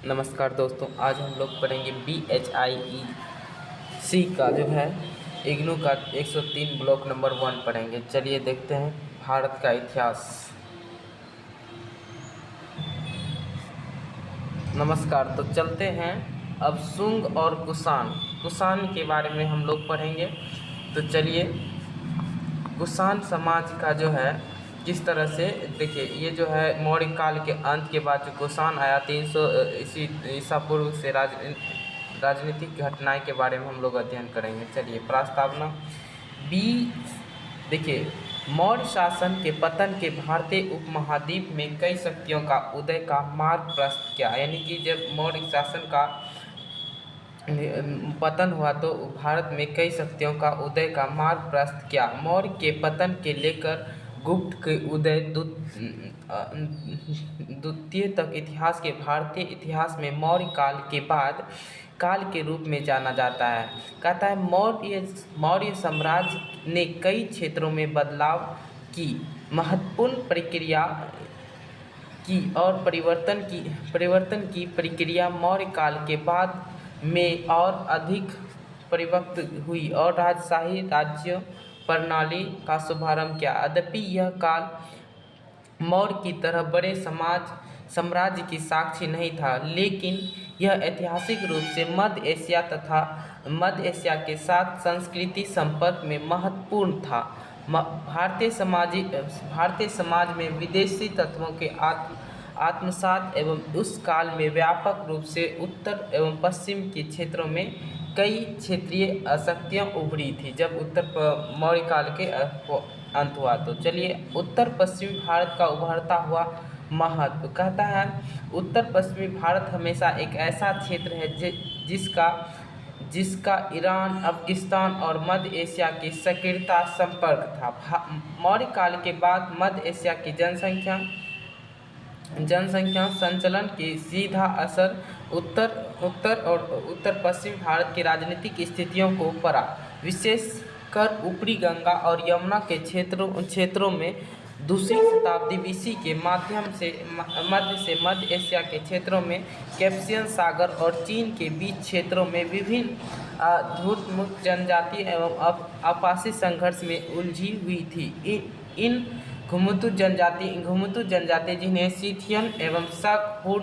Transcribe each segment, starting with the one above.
नमस्कार दोस्तों, आज हम लोग पढ़ेंगे BHIEC का जो है इग्नू का 103 ब्लॉक नंबर 1 पढ़ेंगे। चलिए देखते हैं भारत का इतिहास। नमस्कार, तो चलते हैं अब शुंग और कुषाण कुषाण के बारे में हम लोग पढ़ेंगे। तो चलिए, कुषाण समाज का जो है किस तरह से, देखिए ये जो है मौर्य काल के अंत के बाद जो कुषाण आया 300 ईसा पूर्व से राजनीतिक घटनाएं के बारे में हम लोग अध्ययन करेंगे। चलिए प्रस्तावना बी। देखिए, मौर्य शासन के पतन के भारतीय उपमहाद्वीप में कई शक्तियों का उदय का मार्ग प्रशस्त किया। यानी कि जब मौर्य शासन का पतन हुआ तो भारत में कई शक्तियों का उदय का मार्ग प्रशस्त किया। मौर्य के पतन के लेकर गुप्त के उदय द्वितीय तक इतिहास के भारतीय इतिहास में मौर्य काल के बाद काल के रूप में जाना जाता है। कहता है मौर्य साम्राज्य ने कई क्षेत्रों में बदलाव की महत्वपूर्ण प्रक्रिया की और परिवर्तन की प्रक्रिया मौर्य काल के बाद में और अधिक परिपक्व हुई और राजशाही राज्य प्रणाली का शुभारंभ किया। यद्यपि यह काल मौर्य की तरह बड़े साम्राज्य की साक्षी नहीं था, लेकिन यह ऐतिहासिक रूप से मध्य एशिया के साथ सांस्कृतिक संपर्क में महत्वपूर्ण था। भारतीय समाज में विदेशी तत्वों के आत्मसात एवं उस काल में व्यापक रूप से उत्तर एवं पश्चिम के क्षेत्रों में कई क्षेत्रीय शक्तियाँ उभरी थी जब मौर्य काल के अंत हुआ। तो चलिए, उत्तर पश्चिमी भारत का उभरता हुआ महत्व। कहता है उत्तर पश्चिमी भारत हमेशा एक ऐसा क्षेत्र है जिसका ईरान, अफगानिस्तान और मध्य एशिया के सक्रियता संपर्क था। मौर्य काल के बाद मध्य एशिया की जनसंख्या संचलन की सीधा असर उत्तर पश्चिम भारत की राजनीतिक स्थितियों को पड़ा। विशेषकर ऊपरी गंगा और यमुना के क्षेत्रों में दूसरी शताब्दी BC के मध्य से मध्य एशिया के क्षेत्रों में कैस्पियन सागर और चीन के बीच क्षेत्रों में विभिन्न धूर्त जनजाति एवं आपसी संघर्ष में उलझी हुई थी। इन घुमतू जनजाति जिन्हें सीथियन एवं शक, हुन,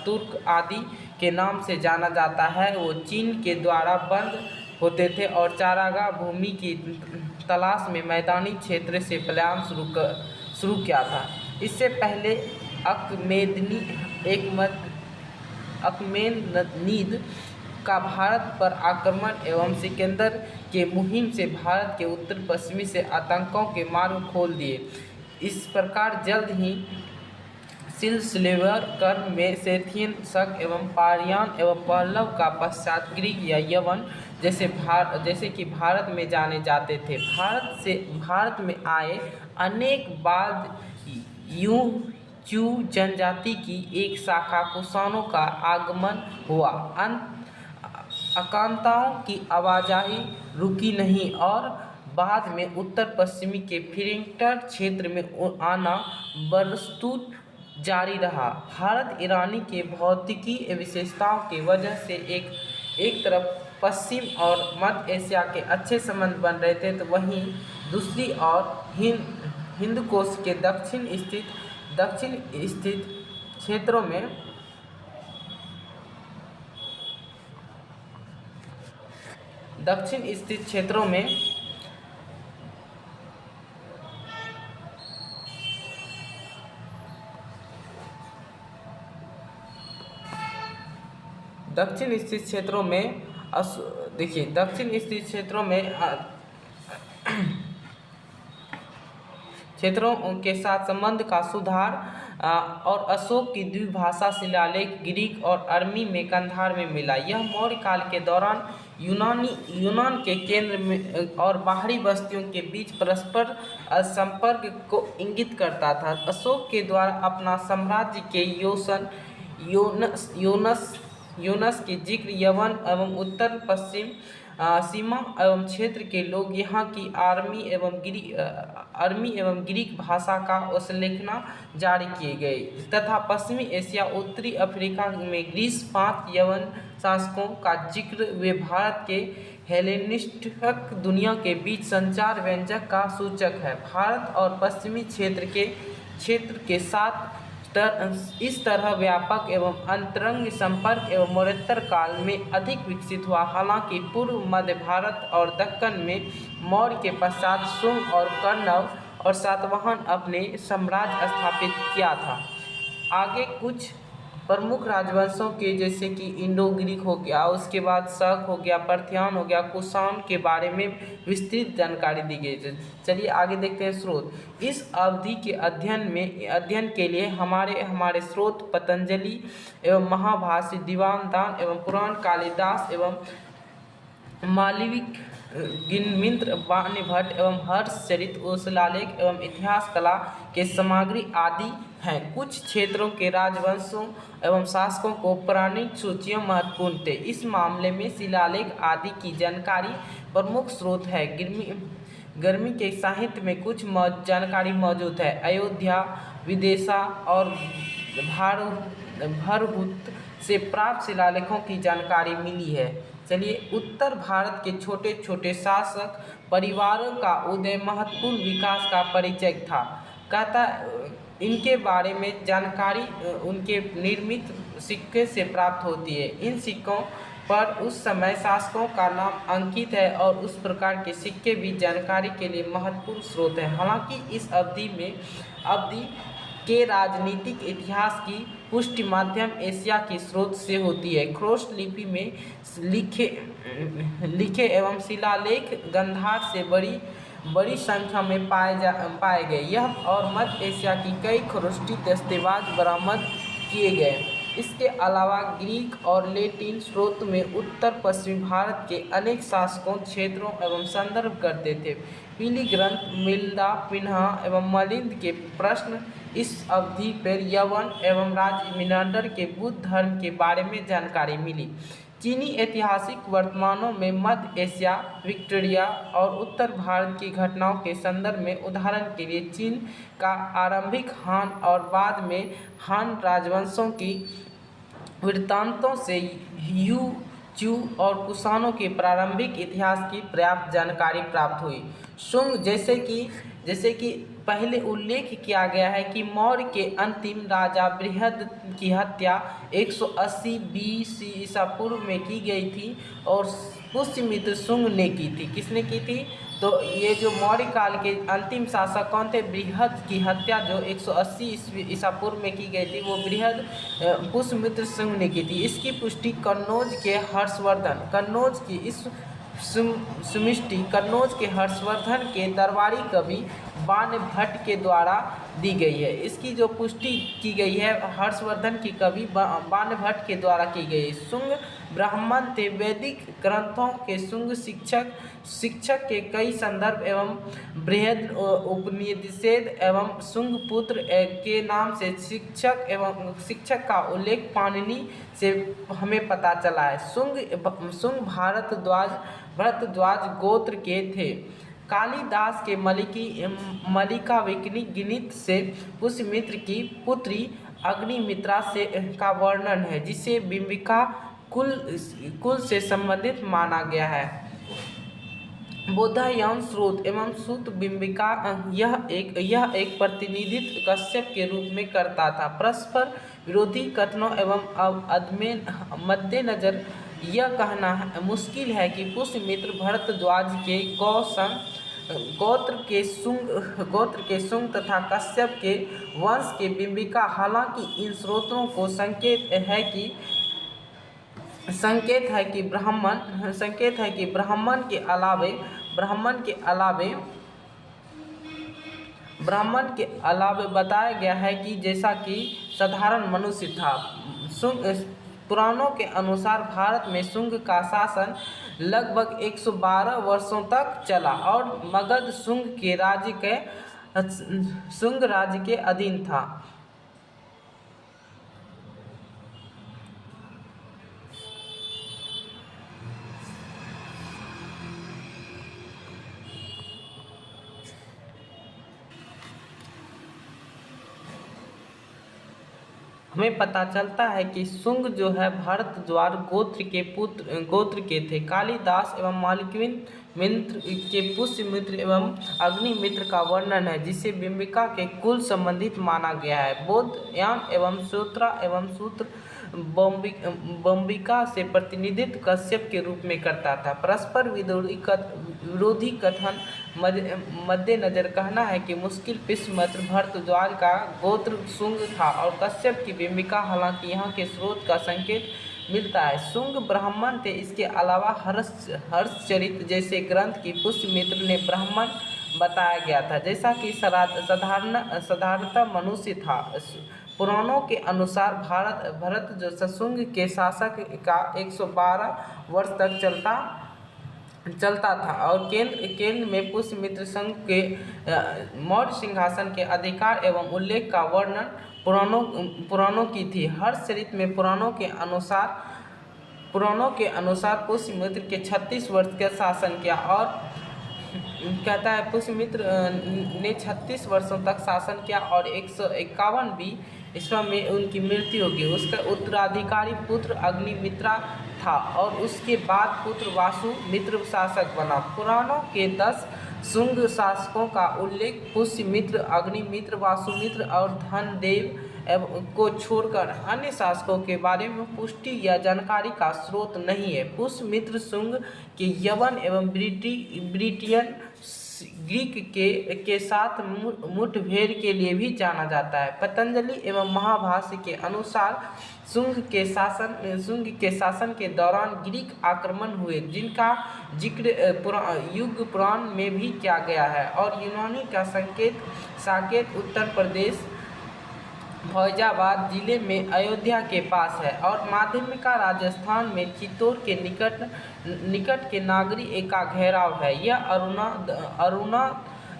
तुर्क आदि के नाम से जाना जाता है, वो चीन के द्वारा बंद होते थे और चारागाह भूमि की तलाश में मैदानी क्षेत्र से पलायन शुरू किया था। इससे पहले अकमेनिद का भारत पर आक्रमण एवं सिकंदर के मुहिम से भारत के उत्तर पश्चिमी से आतंकों के मार्ग खोल दिए। इस प्रकार जल्द ही सिलसिलेवार कर्म में सेथियन, शक एवं पारियान एवं पल्लव का पश्चात ग्रीक या यवन जैसे कि भारत में जाने जाते थे। भारत में आए अनेक बाद चू जनजाति की एक शाखा कुषाणों का आगमन हुआ। आक्रांताओं की आवाजाही रुकी नहीं और बाद में उत्तर पश्चिमी के फिरिंगटन क्षेत्र में आना बरस्तूत जारी रहा। भारत ईरानी के भौतिकी विशेषताओं की वजह से एक तरफ पश्चिम और मध्य एशिया के अच्छे संबंध बन रहे थे, तो वहीं दूसरी ओर हिंदकोश के दक्षिण स्थित क्षेत्रों में दक्षिण स्थित क्षेत्रों में देखिए दक्षिण स्थित क्षेत्रों के साथ संबंध का सुधार और अशोक की द्विभाषा शिलालेख ग्रीक और अरमी में कंधार में मिला। यह मौर्य काल के दौरान यूनान के केंद्र में और बाहरी बस्तियों के बीच परस्पर संपर्क को इंगित करता था। अशोक के द्वारा अपना साम्राज्य के योनस की जिक्र यवन एवं उत्तर पश्चिम सीमा एवं क्षेत्र के लोग यहाँ की आर्मी एवं ग्रीक भाषा का उल्लेखना जारी किए गए तथा पश्चिमी एशिया उत्तरी अफ्रीका में ग्रीस 5 यवन शासकों का जिक्र वे भारत के हेलेनिस्टिक दुनिया के बीच संचार व्यंजक का सूचक है। भारत और पश्चिमी क्षेत्र के साथ इस तरह व्यापक एवं अंतरंग संपर्क एवं मौर्योत्तर काल में अधिक विकसित हुआ। हालांकि पूर्व मध्य भारत और दक्कन में मौर्य के पश्चात शुंग और कण्व और सातवाहन अपने साम्राज्य स्थापित किया था। आगे कुछ प्रमुख राजवंशों के जैसे कि इंडो ग्रीक हो गया, उसके बाद शक हो गया, पार्थियन हो गया, कुषाण के बारे में विस्तृत जानकारी दी गई है। चलिए आगे देखते हैं स्रोत। इस अवधि के अध्ययन के लिए हमारे स्रोत पतंजलि एवं महाभाष्य, दीवान दान एवं पुराण कालिदास एवं मालविक, गिनमित्र, वाणिभट्ट एवं हर्षचरित, शिलालेख एवं इतिहास कला के सामग्री आदि हैं। कुछ क्षेत्रों के राजवंशों एवं शासकों को पौराणिक सूचियाँ महत्वपूर्ण थे। इस मामले में शिलालेख आदि की जानकारी प्रमुख स्रोत है। गर्मी के साहित्य में कुछ जानकारी मौजूद है। अयोध्या, विदिशा और भरहुत से प्राप्त शिलालेखों की जानकारी मिली है। चलिए, उत्तर भारत के छोटे छोटे शासक परिवारों का उदय महत्वपूर्ण विकास का परिचय था। कहता इनके बारे में जानकारी उनके निर्मित सिक्के से प्राप्त होती है। इन सिक्कों पर उस समय शासकों का नाम अंकित है और उस प्रकार के सिक्के भी जानकारी के लिए महत्वपूर्ण स्रोत है। हालांकि इस अवधि के राजनीतिक इतिहास की पुष्टि मध्यम एशिया के स्रोत से होती है। ख्रोष्ट लिपि में लिखे एवं शिलालेख गंधार से बड़ी संख्या में पाए गए। यह और मध्य एशिया की कई ख्रोष्टी दस्तावेज बरामद किए गए। इसके अलावा ग्रीक और लैटिन स्रोत में उत्तर पश्चिमी भारत के अनेक शासकों, क्षेत्रों एवं संदर्भ करते थे। पीली ग्रंथ, मिल्दा, पिन्हा एवं मलिंद के प्रश्न इस अवधि पर यवन एवं राज मिनांडर के बुद्ध धर्म के बारे में जानकारी मिली। चीनी ऐतिहासिक वर्तमानों में मध्य एशिया, विक्टोरिया और उत्तर भारत की घटनाओं के संदर्भ में उदाहरण के लिए चीन का आरंभिक हान और बाद में हान राजवंशों की वृत्तांतों से यू, चू और कुषाणों के प्रारंभिक इतिहास की पर्याप्त जानकारी प्राप्त हुई। शुंग, जैसे कि पहले उल्लेख किया गया है कि मौर्य के अंतिम राजा बृहद की हत्या 180 BC ईसा पूर्व में की गई थी और पुष्यमित्र शुंग ने की थी। किसने की थी? तो ये जो मौर्य काल के अंतिम शासक कौन थे? बृहद की हत्या जो 180 ईसा पूर्व में की गई थी, वो बृहद पुष्यमित्र शुंग ने की थी। इसकी पुष्टि कन्नौज के हर्षवर्धन के दरबारी कवि वाणिभट्ट के द्वारा दी गई है। इसकी जो पुष्टि की गई है हर्षवर्धन की कवि वाणिभट्ट के द्वारा की गई है। शुंग ब्राह्मण थे। वैदिक ग्रंथों के शुंग शिक्षक के कई संदर्भ एवं बृहद उपनिषद एवं शुंग पुत्र के नाम से शिक्षक का उल्लेख पाणिनि से हमें पता चला है। शुंग भरद्वाज गोत्र के थे। कालिदास के मलिकाविकनी गिनित से पुष्यमित्र की पुत्री अग्निमित्रा से का वर्णन है, जिसे बिंबिका कुल से संबंधित माना गया है। बौधायन स्रोत एवं सूत बिंबिका यह एक प्रतिनिधित्व कश्यप के रूप में करता था। परस्पर विरोधी कथनों एवं मद्देनजर यह कहना मुश्किल है कि पुष्यमित्र भरद्वाज के गोत्र के शुंग तथा कश्यप के वंश के बिंबिका। हालांकि इन स्रोतों को संकेत है कि ब्राह्मण के अलावे बताया गया है कि जैसा कि साधारण मनुष्य था। पुराणों के अनुसार भारत में शुंग का शासन लगभग 112 वर्षों तक चला और मगध शुंग राज्य के अधीन था। हमें पता चलता है कि शुंग जो है भारद्वाज गोत्र के थे। कालिदास एवं मालविका के पुष्यमित्र एवं अग्निमित्र का वर्णन है, जिसे बिंबिका के कुल संबंधित माना गया है। बौद्धयान एवं सूत्र बंबिका से प्रतिनिधित्व कश्यप के रूप में करता था। परस्पर विरोधी कथन मद्देनजर कहना है कि मुश्किल पुष्यमित्र भारद्वाज का गोत्र शुंग था और कश्यप की बिंबिका। हालांकि यहाँ के स्रोत का संकेत मिलता है शुंग ब्राह्मण थे। इसके अलावा हर्षचरित जैसे ग्रंथ की पुष्यमित्र ने ब्राह्मण बताया गया था, जैसा कि साधारणतः मनुष्य था। पुराणों के अनुसार भरत जो शुंग के शासक का 112 वर्ष तक चलता था और केंद्र में पुष्यमित्र संघ के मौर्य सिंहासन के अधिकार एवं उल्लेख का वर्णन पुराणों की थी। हर्षचरित में पुराणों के अनुसार पुष्यमित्र के 36 वर्ष का शासन किया और कहता है पुष्यमित्र ने 36 वर्षों तक शासन किया और 151 ईस्वी में उनकी मृत्यु होगी। उसका उत्तराधिकारी पुत्र अग्निमित्रा था और उसके बाद पुत्र वासुमित्र शासक बना। पुराणों के 10 शुंग शासकों का उल्लेख पुष्यमित्र, अग्निमित्र, वासुमित्र और धनदेव को छोड़कर अन्य शासकों के बारे में पुष्टि या जानकारी का स्रोत नहीं है। पुष्यमित्र शुंग के यवन एवं ब्रिटियन ग्रीक के साथ मुठभेड़ के लिए भी जाना जाता है। पतंजलि एवं महाभाष्य के अनुसार शुंग के शासन के दौरान ग्रीक आक्रमण हुए, जिनका जिक्र युग पुराण में भी किया गया है और यूनानी का साकेत उत्तर प्रदेश फैजाबाद जिले में अयोध्या के पास है और माध्यमिका राजस्थान में चित्तौड़ के निकट के नागरी का घेराव है। यह अरुणा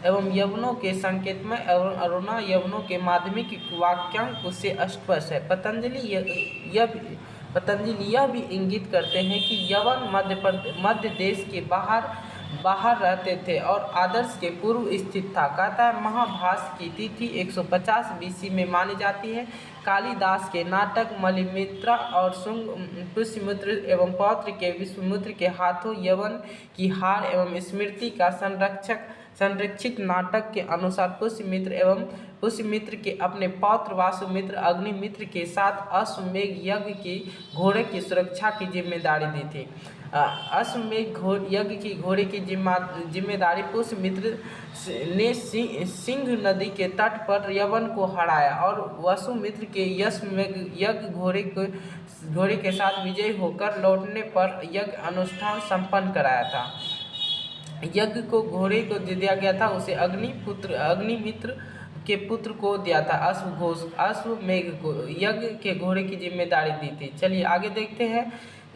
एवं यवनों के संकेतमय एवं अरुणा यवनों के माध्यमिक वाक्यांक से स्पष्ट है। पतंजलि यह भी इंगित करते हैं कि यवन मध्य देश के बाहर रहते थे और आदर्श के पूर्व स्थित था। कहता है महाभाष्य की तिथि 150 BC में मानी जाती है। कालिदास के नाटक मलिमित्रा और शुंग पुष्यमित्र एवं पौत्र के विश्वामित्र के हाथों यवन की हार एवं स्मृति का संरक्षित नाटक के अनुसार पुष्यमित्र के अपने पौत्र वासुमित्र अग्निमित्र के साथ अश्वमेघ यज्ञ की घोड़े की सुरक्षा की जिम्मेदारी दी थी। अश्वमेघ यज्ञ की घोड़े की जिम्मेदारी पुष्यमित्र ने सिंध नदी के तट पर यवन को हराया और वसुमित्र के अश्वमेघ यज्ञ घोड़े के साथ विजयी होकर लौटने पर यज्ञ अनुष्ठान संपन्न कराया था। यज्ञ को घोड़े को दिया गया था, उसे अग्निमित्र के पुत्र को दिया था। अश्वमेघ को यज्ञ के घोड़े की जिम्मेदारी दी थी। चलिए आगे देखते हैं।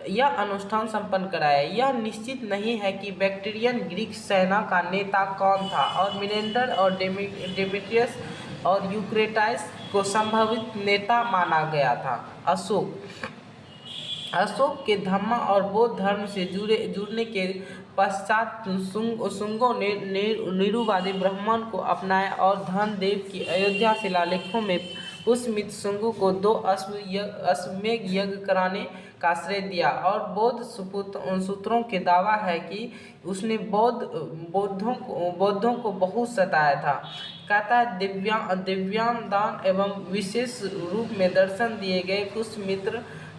यह अनुष्ठान संपन्न कराया। यह निश्चित नहीं है कि बैक्ट्रियन ग्रीक सेना का नेता कौन था और मिनेंडर और डेमेट्रियस और यूक्रेटाइस को संभावित नेता माना गया था। अशोक के धम्मा और बौद्ध धर्म से जुड़ने के पश्चात शुंगों ने निरुवादी ब्राह्मण को अपनाया और धनदेव की अयोध्या शिलालेखों में पुष्यमित्र शुंग को 2 अश्वमेघ यज्ञ कराने का श्रेय दिया और बौद्ध सूत्रों के दावा है कि उसने बौद्धों को बहुत सताया था। कहता है दिव्यान दान एवं विशेष रूप में दर्शन दिए गए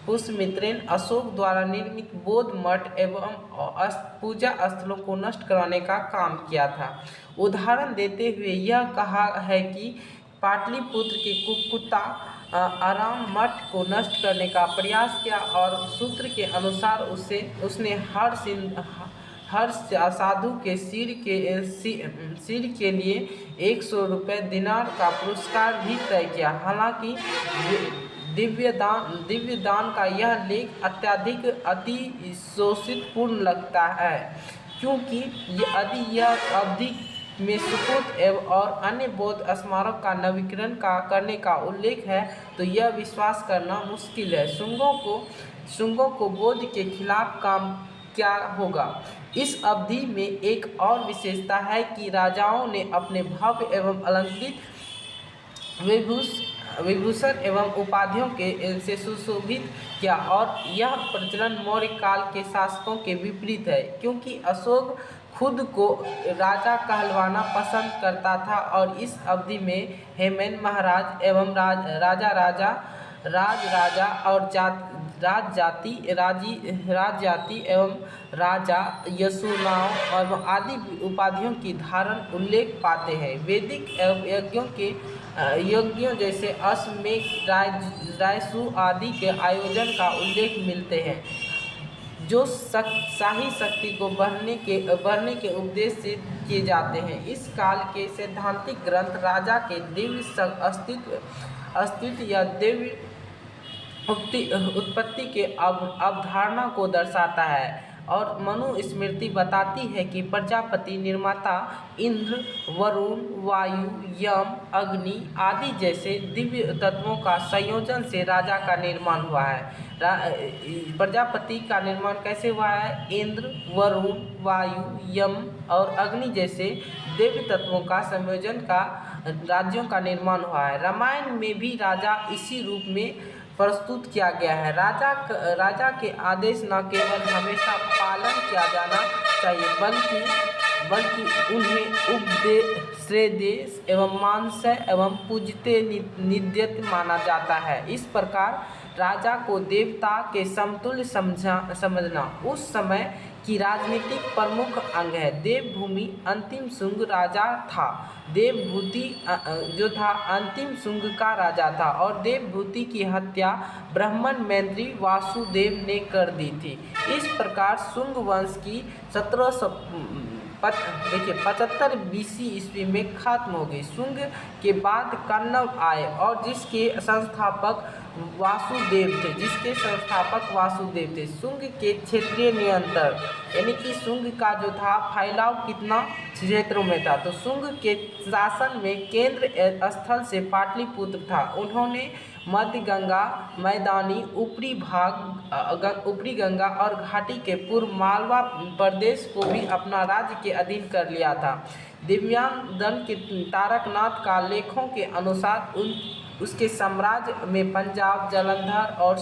पुष्यमित्रेन अशोक द्वारा निर्मित बौद्ध मठ एवं पूजा स्थलों को नष्ट कराने का काम किया था। उदाहरण देते हुए यह कहा है कि पाटलिपुत्र के कुक्कुटा आराम मठ को नष्ट करने का प्रयास किया और सूत्र के अनुसार उसने हर साधु के सिर के लिए 100 रुपये दिनार का पुरस्कार भी तय किया। हालांकि दिव्य दान का यह लेख अतिशोषितपूर्ण लगता है, क्योंकि यह अवधि में सुकोट और अन्य बौद्ध स्मारक का नवीकरण करने का उल्लेख है, तो यह विश्वास करना मुश्किल है। शुंगों को बौद्ध के खिलाफ काम क्या होगा। इस अवधि में एक और विशेषता है कि राजाओं ने अपने भव्य एवं अलंकृत विभूषण एवं उपाधियों के से सुशोभित किया और यह प्रचलन मौर्य काल के शासकों के विपरीत है, क्योंकि अशोक खुद को राजा कहलवाना पसंद करता था और इस अवधि में हेमन महाराज एवं राजा और राजजाति एवं राजा यशुनाओं और आदि उपाधियों की धारण उल्लेख पाते हैं। वैदिक यज्ञों जैसे अश्वमेध राजसू आदि के आयोजन का उल्लेख मिलते हैं, जो शाही शक्ति को बढ़ने के उद्देश्य से किए जाते हैं। इस काल के सैद्धांतिक ग्रंथ राजा के दिव्य अस्तित्व या दिव्य उत्पत्ति के अवधारणा को दर्शाता है और मनुस्मृति बताती है कि प्रजापति निर्माता इंद्र, वरुण, वायु, यम, अग्नि आदि जैसे दिव्य तत्वों का संयोजन से राजा का निर्माण हुआ है। प्रजापति का निर्माण कैसे हुआ है? इंद्र, वरुण, वायु, यम और अग्नि जैसे दिव्य तत्वों का संयोजन का राज्यों का निर्माण हुआ है। रामायण में भी राजा इसी रूप में प्रस्तुत किया गया है। राजा के आदेश न केवल हमेशा पालन किया जाना चाहिए, बल्कि उन्हें उपदेश एवं मानस्य एवं पूज्यते नित्यत माना जाता है। इस प्रकार राजा को देवता के समतुल्य समझना उस समय की राजनीतिक प्रमुख अंग है। देवभूमि अंतिम शुंग राजा था। देवभूति जो था अंतिम शुंग का राजा था और देवभूति की हत्या ब्राह्मण मैत्री वासुदेव ने कर दी थी। इस प्रकार शुंग वंश की 75 BC ईस्वी में खत्म हो गई। शुंग के बाद कण्व आए और जिसके संस्थापक वासुदेव थे। शुंग के क्षेत्रीय नियंत्रण यानी कि शुंग का जो था फैलाव कितना क्षेत्रों में था, तो शुंग के शासन में केंद्र स्थल से पाटलिपुत्र था। उन्होंने मध्य गंगा, मैदानी, ऊपरी गंगा और घाटी के पूर्व मालवा प्रदेश को भी अपना राज्य के अधीन कर लिया था। दिव्यांगदन के तारकनाथ का लेखों के अनुसार उसके साम्राज्य में पंजाब, जालंधर और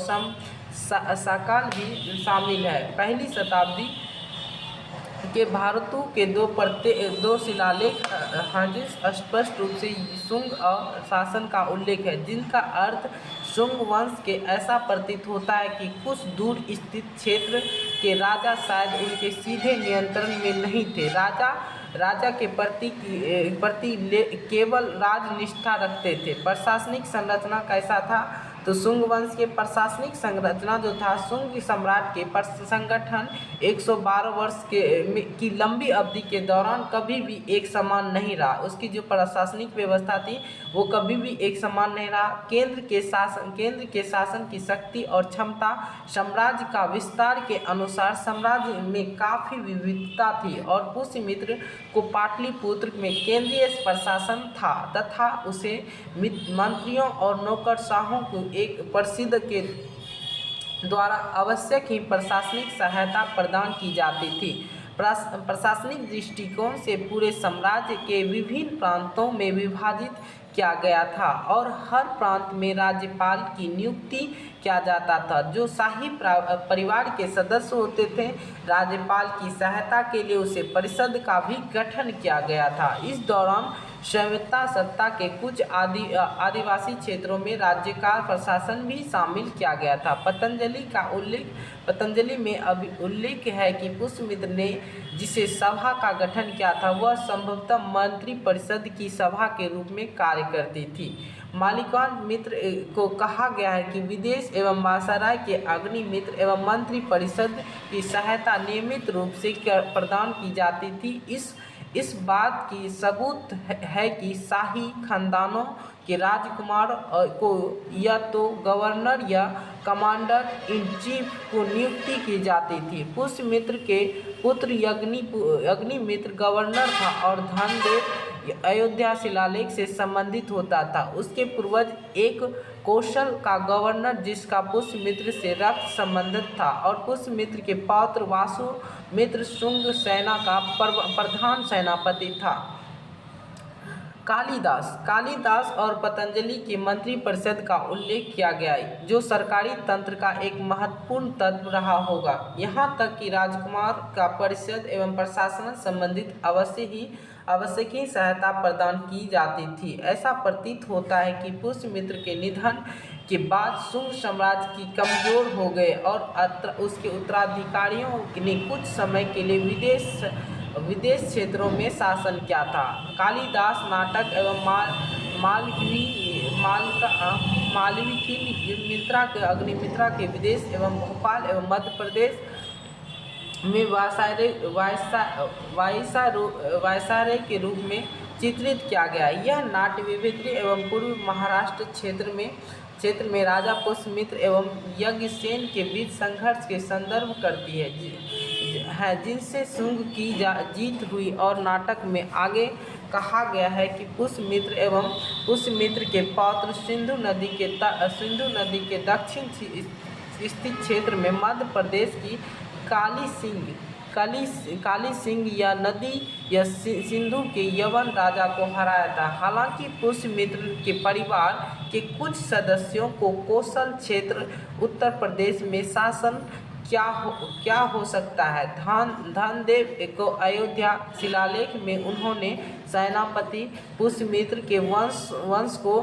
सकाल भी शामिल है। पहली शताब्दी के भारतों के दो शिलालेख स्पष्ट रूप से शुंग और शासन का उल्लेख है, जिनका अर्थ शुंग वंश के ऐसा प्रतीत होता है कि कुछ दूर स्थित क्षेत्र के राजा शायद उनके सीधे नियंत्रण में नहीं थे। राजा के प्रति केवल राजनिष्ठा रखते थे। प्रशासनिक संरचना कैसा था? तो शुंग वंश के प्रशासनिक संरचना जो था, शुंग सम्राट के संगठन 112 वर्ष की लंबी अवधि के दौरान कभी भी एक समान नहीं रहा। उसकी जो प्रशासनिक व्यवस्था थी वो कभी भी एक समान नहीं रहा। केंद्र के शासन की शक्ति और क्षमता साम्राज्य का विस्तार के अनुसार साम्राज्य में काफ़ी विविधता थी और पुष्यमित्र को पाटलिपुत्र में केंद्रीय प्रशासन था तथा उसे मंत्रियों और नौकरशाहों को एक प्रसिद्ध के द्वारा आवश्यक ही प्रशासनिक सहायता प्रदान की जाती थी। प्रशासनिक दृष्टिकोण से पूरे साम्राज्य के विभिन्न प्रांतों में विभाजित किया गया था और हर प्रांत में राज्यपाल की नियुक्ति किया जाता था, जो शाही परिवार के सदस्य होते थे। राज्यपाल की सहायता के लिए उसे परिषद का भी गठन किया गया था। इस दौरान स्वायत्ता सत्ता के कुछ आदिवासी क्षेत्रों में राज्य का प्रशासन भी शामिल किया गया था। पतंजलि में अभी उल्लेख है कि पुष्यमित्र ने जिसे सभा का गठन किया था वह संभवतः मंत्री परिषद की सभा के रूप में कार्य करती थी। मालिकान मित्र को कहा गया है कि विदेश एवं वायसराय के अग्निमित्र एवं मंत्री परिषद की सहायता नियमित रूप से प्रदान की जाती थी। इस बात की सबूत है कि शाही खानदानों के राजकुमार को या तो गवर्नर या कमांडर इन चीफ को नियुक्ति की जाती थी। पुष्यमित्र के पुत्र अग्निमित्र गवर्नर था और धनदेव अयोध्या शिलालेख से संबंधित होता था। उसके पूर्वज एक कौशल का गवर्नर जिसका पुष्यमित्र से रक्त संबंधित था और पुष्यमित्र के पौत्र वासुमित्र शुंग सेना का प्रधान सेनापति था। कालिदास और पतंजलि के मंत्रिपरिषद का उल्लेख किया गया है, जो सरकारी तंत्र का एक महत्वपूर्ण तत्व रहा होगा। यहाँ तक कि राजकुमार का परिषद एवं प्रशासन संबंधित आवश्यक ही सहायता प्रदान की जाती थी। ऐसा प्रतीत होता है कि पुष्यमित्र के निधन के बाद शुंग साम्राज्य की कमजोर हो गए और उसके उत्तराधिकारियों ने कुछ समय के लिए विदेश क्षेत्रों में शासन किया था। कालिदास नाटक एवं मालविकी अग्निमित्रा के विदेश एवं भोपाल एवं मध्य प्रदेश में वायसराय के रूप में चित्रित किया गया। यह नाट्य विभित्री एवं पूर्वी महाराष्ट्र क्षेत्र में राजा पुष्यमित्र एवं यज्ञसेन के बीच संघर्ष के संदर्भ करती है जिनसे शुंग की जीत हुई। और नाटक में आगे कहा गया है कि पुष्यमित्र के पौत्र सिंधु नदी के दक्षिण स्थित क्षेत्र में मध्य प्रदेश की काली सिंह या नदी या सिंधु के यवन राजा को हराया था। हालांकि पुष्यमित्र के परिवार के कुछ सदस्यों को कोसल क्षेत्र उत्तर प्रदेश में शासन क्या हो सकता है। धनदेव को अयोध्या शिलालेख में उन्होंने सेनापति पुष्यमित्र के वंश को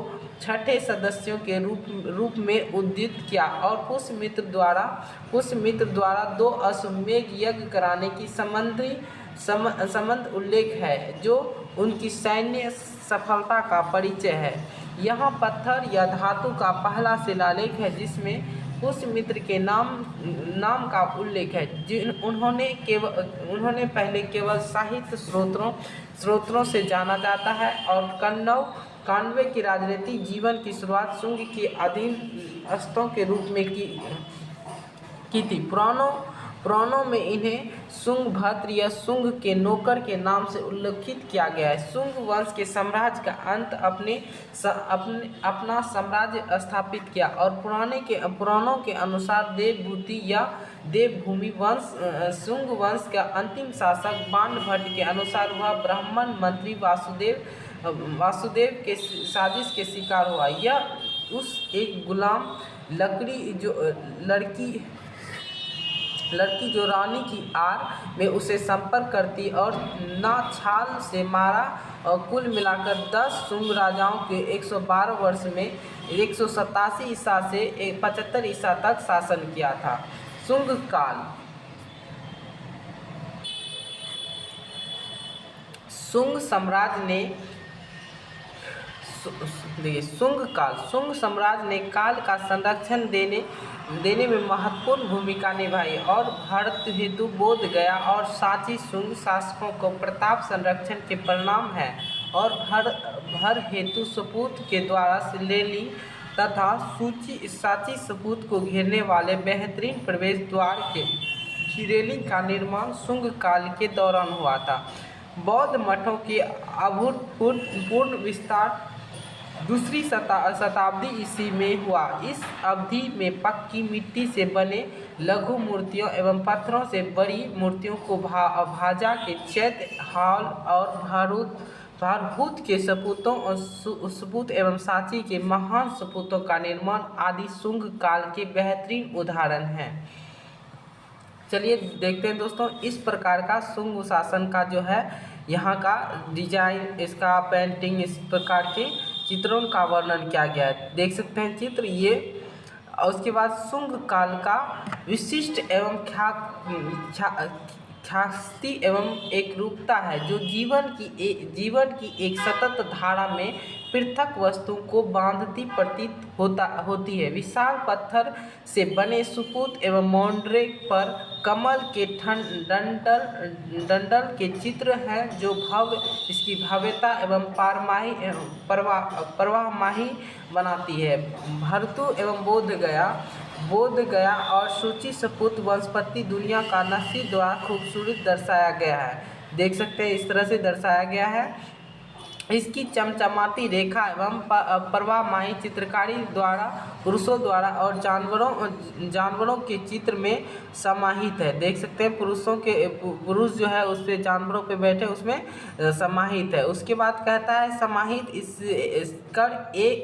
छठे सदस्यों के रूप में उद्धृत किया और पुष्यमित्र द्वारा 2 अश्वमेध यज्ञ कराने की संबंध उल्लेख है, जो उनकी सैन्य सफलता का परिचय है। यहाँ पत्थर या धातु का पहला शिलालेख है जिसमें पुष्यमित्र के नाम का उल्लेख है। उन्होंने पहले केवल साहित्य स्रोतों से जाना जाता है और कांडवे की राजनीतिक जीवन की शुरुआत शुंग के अधीनस्थों के रूप में की थी। पुराणों में इन्हें शुंगभद्र या शुंग के नौकर के नाम से उल्लेखित किया गया है। शुंग वंश के साम्राज्य का अंत अपना साम्राज्य स्थापित किया और पुराणों के अनुसार देवभूति या देवभूमि शुंग वंश का अंतिम शासक बाणभट्ट के अनुसार वह ब्राह्मण मंत्री वासुदेव के साजिश के शिकार हुआ। यह उस एक गुलाम लड़की जो रानी की आड़ में उसे संपर्क करती और ना छाल से मारा और कुल मिलाकर 10 शुंग राजाओं के 112 वर्ष में 187 ईसा से 75 ईसा तक शासन किया था। शुंग काल शुंग साम्राज्य ने काल का संरक्षण देने में महत्वपूर्ण भूमिका निभाई और भारत हेतु बोध गया और सांची शुंग शासकों को प्रताप संरक्षण के परिणाम है और भर हेतु सपूत के द्वारा सिलेली तथा सांची सपूत को घेरने वाले बेहतरीन प्रवेश द्वार की रेलिंग का निर्माण शुंग काल के दौरान हुआ था। बौद्ध मठों के अभूतपूर्व विस्तार दूसरी शताब्दी ईस्वी में हुआ। इस अवधि में पक्की मिट्टी से बने लघु मूर्तियों एवं पत्थरों से बड़ी मूर्तियों को भाजा के चैत्य हॉल और भारभूत के सपूत एवं सांची के महान सपूतों का निर्माण आदि शुंग काल के बेहतरीन उदाहरण हैं। चलिए देखते हैं दोस्तों, इस प्रकार का शुंग शासन का जो है यहाँ का डिजाइन, इसका पेंटिंग, इस प्रकार के चित्रों का वर्णन किया गया है। देख सकते हैं चित्र ये। और उसके बाद शुंग काल का विशिष्ट एवं ख्याति एवं एक रूपता है जो जीवन की एक सतत धारा में पृथक वस्तु को बांधती प्रतीत होती है। विशाल पत्थर से बने सुपूत एवं मौंड्रे पर कमल के डंडल के चित्र हैं जो इसकी भव्यता एवं परवाहमाही बनाती है। भरतु एवं बोध गया और सूची सपूत वनस्पति दुनिया का नक्शी द्वारा खूबसूरत दर्शाया गया है। देख सकते हैं इस तरह से दर्शाया गया है। इसकी चमचमाती रेखा एवं प्रवाहमाही चित्रकारी द्वारा पुरुषों द्वारा और जानवरों के चित्र में समाहित है। देख सकते हैं पुरुष जो है उस पे जानवरों पे बैठे उसमें समाहित है। उसके बाद कहता है समाहित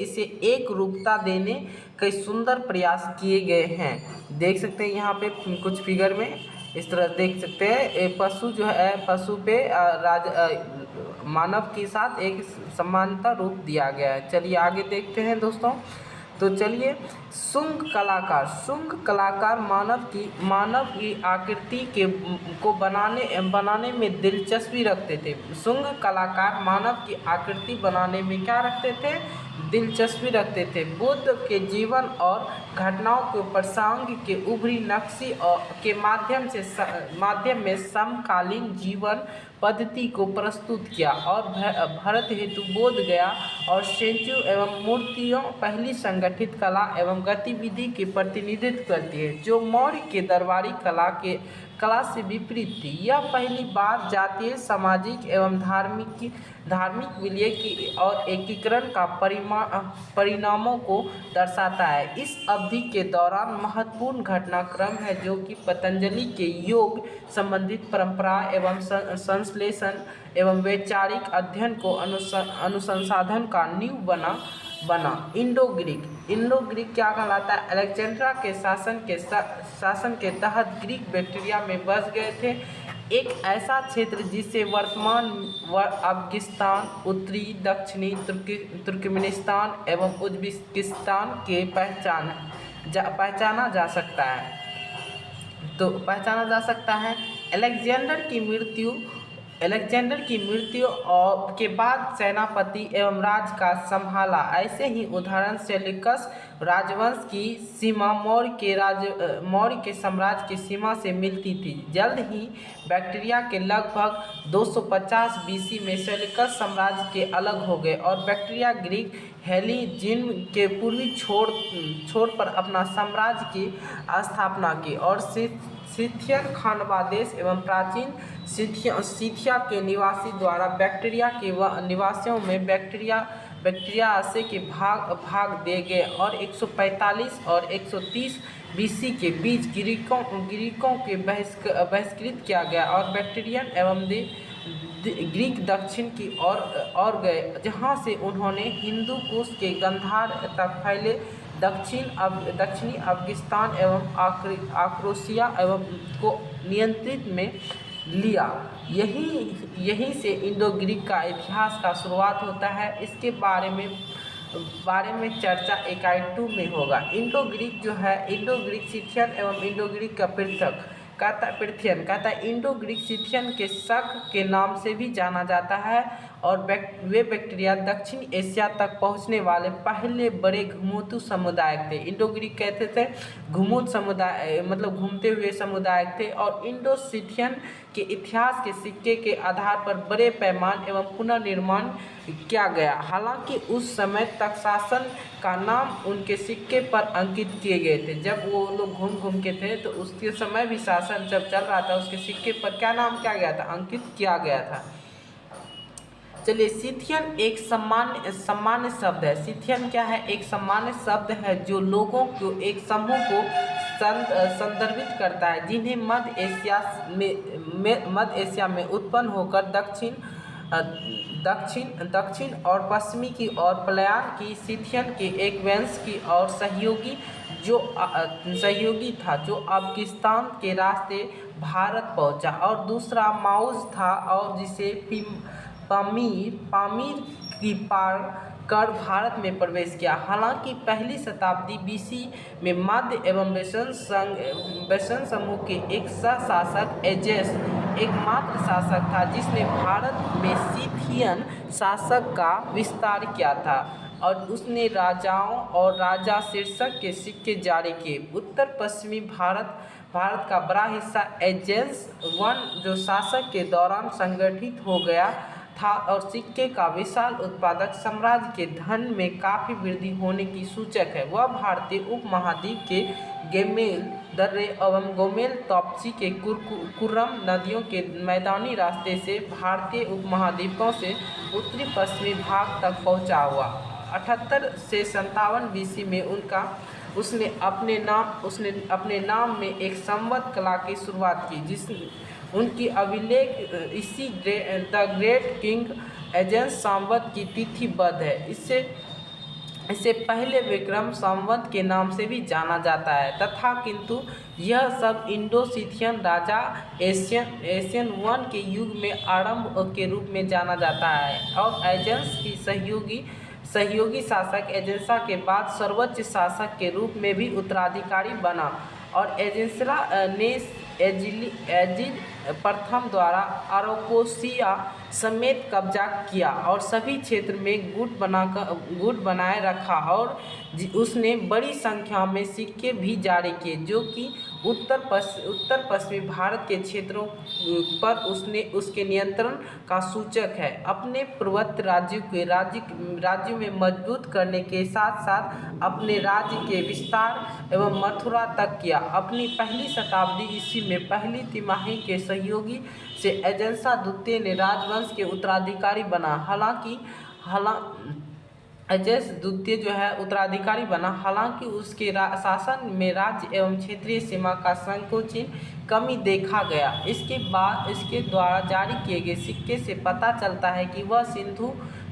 इसे एक रूपता देने कई सुंदर प्रयास किए गए हैं। देख सकते हैं यहाँ पे कुछ फिगर में इस तरह देख सकते हैं पशु जो है पशु पे मानव के साथ एक समानता रूप दिया गया है। चलिए आगे देखते हैं दोस्तों। तो चलिए शुंग कलाकार मानव की आकृति को बनाने में दिलचस्पी रखते थे। शुंग कलाकार मानव की आकृति बनाने में क्या रखते थे? दिलचस्पी रखते थे। बुद्ध के जीवन और घटनाओं के प्रसंग के उभरी नक्शी के माध्यम में समकालीन जीवन पद्धति को प्रस्तुत किया और भारत हेतु बोध गया और स्टैच्यू एवं मूर्तियों पहली संगठित कला एवं गतिविधि के प्रतिनिधित्व करती है जो मौर्य के दरबारी कला से विपरीत थी। यह पहली बार जातीय सामाजिक एवं धार्मिक विलय की और एकीकरण का परिणामों को दर्शाता है। इस अवधि के दौरान महत्वपूर्ण घटनाक्रम है जो कि पतंजलि के योग संबंधित परंपरा एवं संश्लेषण एवं वैचारिक अध्ययन को अनुसंधान का नींव बना। इंडो ग्रीक क्या कहलाता है? अलेक्जेंड्रा के शासन के तहत ग्रीक बैक्टीरिया में बस गए थे। एक ऐसा क्षेत्र जिसे वर्तमान अफगानिस्तान, उत्तरी दक्षिणी तुर्कमेनिस्तान एवं उज्बेकिस्तान के पहचाना जा सकता है। अलेक्जेंडर की मृत्यु के बाद सेनापति एवं राज का संभाला। ऐसे ही उदाहरण सेल्यूकस राजवंश की सीमा मौर्य के साम्राज्य की सीमा से मिलती थी। जल्द ही बैक्टीरिया के लगभग 250 बीसी में सेल्यूकस साम्राज्य के अलग हो गए और बैक्टीरिया ग्रीक हेलेनिज्म के पूर्वी छोर पर अपना साम्राज्य की स्थापना की और सिथियन खानवादेश एवं प्राचीन सिथिया के निवासी द्वारा बैक्टीरिया के निवासियों में बैक्टीरियासी के भाग दिए गए और 145 और 130 बीसी के बीच ग्रीकों के बहिष्कृत किया गया और बैक्टीरियन एवं ग्रीक दक्षिण की ओर गए जहाँ से उन्होंने हिंदू कुश के गंधार तक फैले दक्षिणी अफगानिस्तान एवं आक्रोशिया एवं को नियंत्रित में लिया। यहीं से इंडो ग्रीक का इतिहास का शुरुआत होता है। इसके बारे में चर्चा इकाई 2 में होगा। इंडो ग्रीक जो है इंडो ग्रीक सिथियन एवं इंडो ग्रीक का पृथक कहता है इंडो ग्रीक सिथियन के शक के नाम से भी जाना जाता है और वे बैक्टीरिया दक्षिण एशिया तक पहुंचने वाले पहले बड़े घुमंतू समुदाय थे। इंडो ग्रीक कहते थे घुमंतू समुदाय मतलब घूमते हुए समुदाय थे और इंडो सिथियन के इतिहास के सिक्के के आधार पर बड़े पैमाने एवं पुनर्निर्माण किया गया। हालांकि उस समय तक शासन का नाम उनके सिक्के पर अंकित किए गए थे। जब वो लोग घूम के थे तो उसके समय भी शासन जब चल रहा था उसके सिक्के पर क्या नाम किया गया था? अंकित किया गया था। चलिए सिथियन एक सामान्य शब्द है। सिथियन क्या है? एक सामान्य शब्द है जो लोगों को एक समूह को संदर्भित करता है जिन्हें मध्य एशिया में उत्पन्न होकर दक्षिण और पश्चिमी की ओर पलायन की। सिथियन के एक वंश की और सहयोगी था जो अफगानिस्तान के रास्ते भारत पहुंचा और दूसरा माउज था और जिसे पामीर की पार कर भारत में प्रवेश किया। हालांकि पहली शताब्दी बीसी में मध्य एवं वैष्णव समूह के एक शासक एजेस एकमात्र शासक था जिसने भारत में सिथियन शासक का विस्तार किया था और उसने राजाओं और राजा शीर्षक के सिक्के जारी किए। उत्तर पश्चिमी भारत का बड़ा हिस्सा एजेस I जो शासक के दौरान संगठित हो गया था और सिक्के का विशाल उत्पादक साम्राज्य के धन में काफ़ी वृद्धि होने की सूचक है। वह भारतीय उपमहाद्वीप के दर्रे एवं गोमेल तोप्सी के कुर्रम नदियों के मैदानी रास्ते से भारतीय उपमहाद्वीपों से उत्तरी पश्चिमी भाग तक पहुंचा हुआ। 78 से 57 बीसी में उसने अपने नाम में एक संवत कला की शुरुआत की, जिस उनकी अभिलेख इसी द ग्रेट किंग एजेंस संवत की तिथिबद्ध है। इससे पहले विक्रम संवत के नाम से भी जाना जाता है तथा किंतु यह सब इंडो सिथियन राजा एशियन वन के युग में आरंभ के रूप में जाना जाता है और एजेंस की सहयोगी शासक एजेंसा के बाद सर्वोच्च शासक के रूप में भी उत्तराधिकारी बना और एजेंसरा ने एजिल प्रथम द्वारा अरोकोसिया समेत कब्जा किया और सभी क्षेत्र में गुट बनाए रखा और उसने बड़ी संख्या में सिक्के भी जारी किए जो कि उत्तर पश्चिमी भारत के क्षेत्रों पर उसके नियंत्रण का सूचक है। अपने पूर्ववर्ती राज्यों में मजबूत करने के साथ साथ अपने राज्य के विस्तार एवं मथुरा तक किया। अपनी पहली शताब्दी ईस्वी में पहली तिमाही के सहयोगी से एजेंसा द्वितीय ने राजवंश के उत्तराधिकारी बना। हालांकि उसके शासन में राज्य एवं क्षेत्रीय सीमा का संकुचित कमी देखा गया। इसके द्वारा जारी किए गए सिक्के से पता चलता है कि वह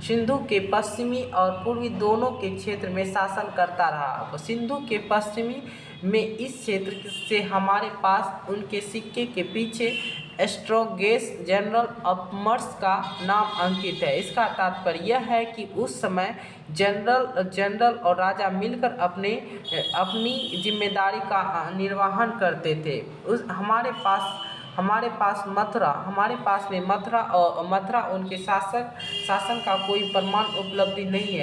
सिंधु के पश्चिमी और पूर्वी दोनों के क्षेत्र में शासन करता रहा। सिंधु के पश्चिमी में इस क्षेत्र से हमारे पास उनके सिक्के के पीछे एस्ट्रोगेस जनरल अपमर्स का नाम अंकित है। इसका तात्पर्य यह है कि उस समय जनरल और राजा मिलकर अपनी जिम्मेदारी का निर्वहन करते थे। हमारे पास मथुरा उनके शासन का कोई प्रमाण उपलब्धि नहीं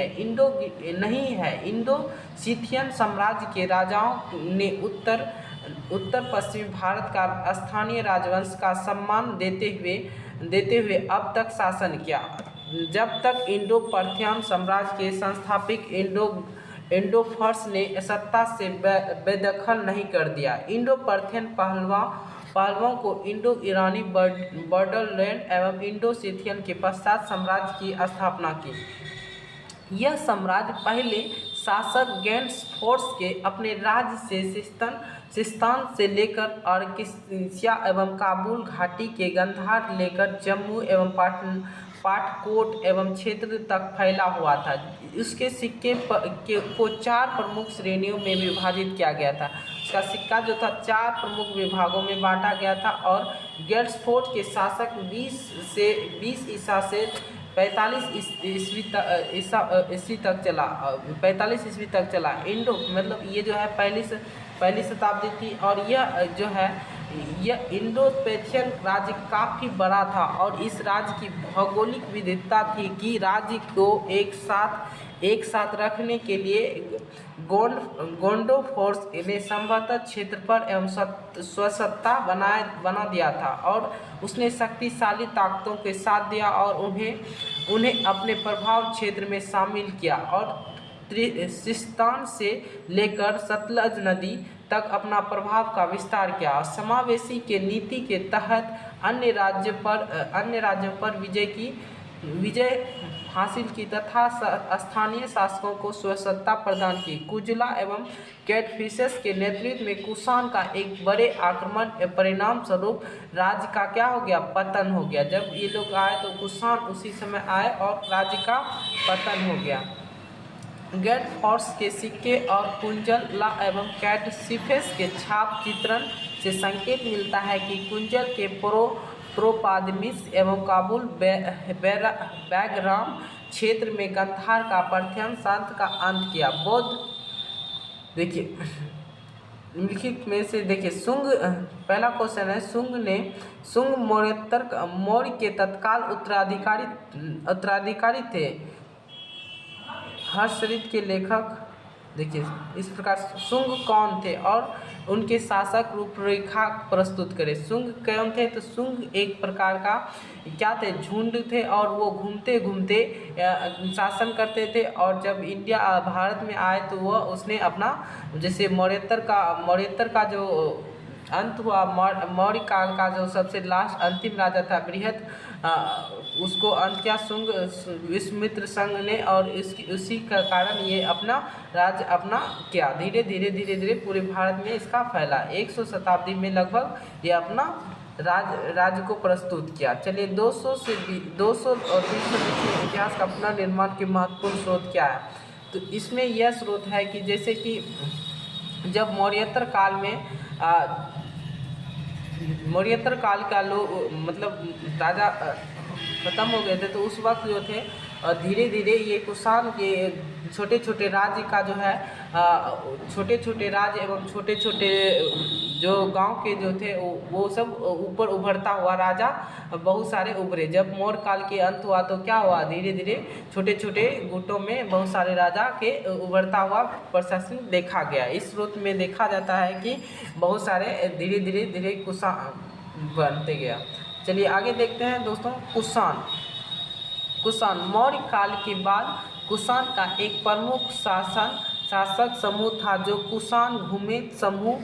है। इंडो सिथियन साम्राज्य के राजाओं ने उत्तर पश्चिमी भारत का स्थानीय राजवंश का सम्मान देते हुए अब तक शासन किया जब तक इंडो पार्थियन साम्राज्य के संस्थापक इंडो-फर्स ने सत्ता से बेदखल नहीं कर दिया। इंडो पार्थियन पहलवों को इंडो ईरानी बॉर्डरलैंड एवं इंडो सिथियन के पश्चात साम्राज्य की स्थापना की। यह साम्राज्य पहले शासक गेंट्स के अपने राज्य से सिस्तान से लेकर अर्किसिया एवं काबुल घाटी के गंधार लेकर जम्मू एवं पाटकोट एवं क्षेत्र तक फैला हुआ था। उसके सिक्के को 4 प्रमुख श्रेणियों में विभाजित किया गया था। उसका सिक्का जो था 4 प्रमुख विभागों में बांटा गया था और गेट्सफोर्ड के शासक 20 ईसा से 45 ईस्वी तक चला। इंडो मतलब ये जो है पहली शताब्दी थी और यह इंडो पैथियन राज्य काफ़ी बड़ा था और इस राज्य की भौगोलिक विविधता थी कि राज्य को एक साथ रखने के लिए गोंडो फोर्स ने संभवतः क्षेत्र पर एवं स्वसत्ता बना दिया था और उसने शक्तिशाली ताकतों के साथ दिया और उन्हें अपने प्रभाव क्षेत्र में शामिल किया और सिस्तान से लेकर सतलज नदी तक अपना प्रभाव का विस्तार किया। समावेशी के नीति के तहत अन्य राज्यों पर विजय हासिल की तथा स्थानीय शासकों को स्वसत्ता प्रदान की। कुजला एवं कैटफिशेस के नेतृत्व में कुषाण का एक बड़े आक्रमण परिणाम स्वरूप राज्य का क्या हो गया, पतन हो गया। जब ये लोग आए तो कुषाण उसी समय आए और राज्य का पतन हो गया। गेटफोर्स के सिक्के और कुंजला एवं कैटफिशेस के छाप चित्रण से संकेत मिलता है कि कुंजल के प्रोपादमिस एवं काबुल बैगराम क्षेत्र में गंधार का पार्थियन शासन का अंत किया। बौद्ध देखिए लिखित में से देखिए शुंग पहला क्वेश्चन है शुंग मौर्य के तत्काल उत्तराधिकारी थे। हर्षचरित के लेखक देखिए इस प्रकार शुंग कौन थे और उनके शासक रूपरेखा प्रस्तुत करें। शुंग कौन थे? तो शुंग एक प्रकार का क्या थे? झुंड थे और वो घूमते घूमते शासन करते थे। और जब इंडिया भारत में आए तो वह उसने अपना जैसे मौर्यतर का जो अंत हुआ, मौर्य काल का जो सबसे लास्ट अंतिम राजा था बृहद, उसको अंत किया शुंग विश्वामित्र संघ ने। और उसी का कारण ये अपना राज्य अपना किया। धीरे धीरे पूरे भारत में इसका फैला। 100 शताब्दी में लगभग ये अपना राज्य को प्रस्तुत किया। चलिए 200 और 300 बीसी इतिहास का पुनर्निर्माण के महत्वपूर्ण स्रोत क्या है? तो इसमें यह स्रोत है कि जैसे कि जब मौर्यतर काल में मौर्यतर काल का लोग मतलब राजा खत्म हो गए थे, तो उस वक्त जो थे धीरे धीरे ये कुषाण के छोटे छोटे राज्य का जो है छोटे छोटे राज्य एवं छोटे छोटे जो गांव के जो थे वो सब ऊपर उभरता हुआ राजा बहुत सारे उभरे। जब मौर्य काल के अंत हुआ तो क्या हुआ? धीरे धीरे छोटे छोटे गुटों में बहुत सारे राजा के उभरता हुआ प्रशासन देखा गया। इस स्रोत में देखा जाता है कि बहुत सारे धीरे धीरे कुषाण बनते गया। चलिए आगे देखते हैं दोस्तों। कुषाण मौर्य काल के बाद कुषाण का एक प्रमुख शासक समूह था जो कुषाण भूमिज समूह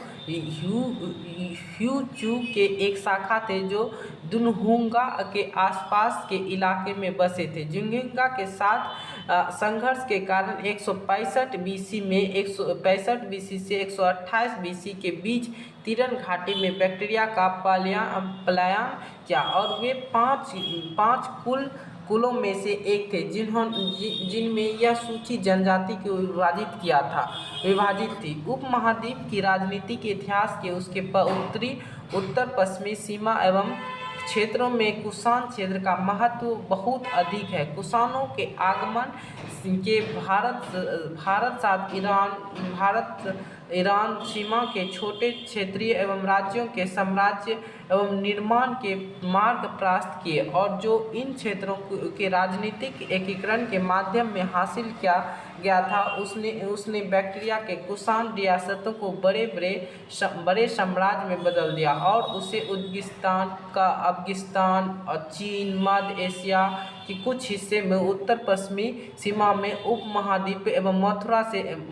ह्यूचू के एक शाखा थे जो दुनहुंगा के आसपास के इलाके में बसे थे। जुंगुंगा के साथ संघर्ष के कारण 165 बीसी में 165 बीसी से 128 बीसी के बीच तिरन घाटी में बैक्टीरिया का पलायन किया और वे पाँच कुलों में से एक थे जिनमें यह सूची जनजाति को विभाजित थी। उपमहाद्वीप की राजनीति के इतिहास के उसके उत्तर पश्चिमी सीमा एवं क्षेत्रों में कुषाण क्षेत्र का महत्व बहुत अधिक है। कुषाणों के आगमन के भारत ईरान सीमा के छोटे क्षेत्रीय एवं राज्यों के साम्राज्य एवं निर्माण के मार्ग प्रशस्त किए और जो इन क्षेत्रों के राजनीतिक एकीकरण के माध्यम में हासिल किया गया था उसने बैक्टीरिया के कुषाण रियासतों को बड़े साम्राज्य में बदल दिया और उसे अफगानिस्तान और चीन, मध्य एशिया के कुछ हिस्से में उत्तर पश्चिमी सीमा में उपमहाद्वीप एवं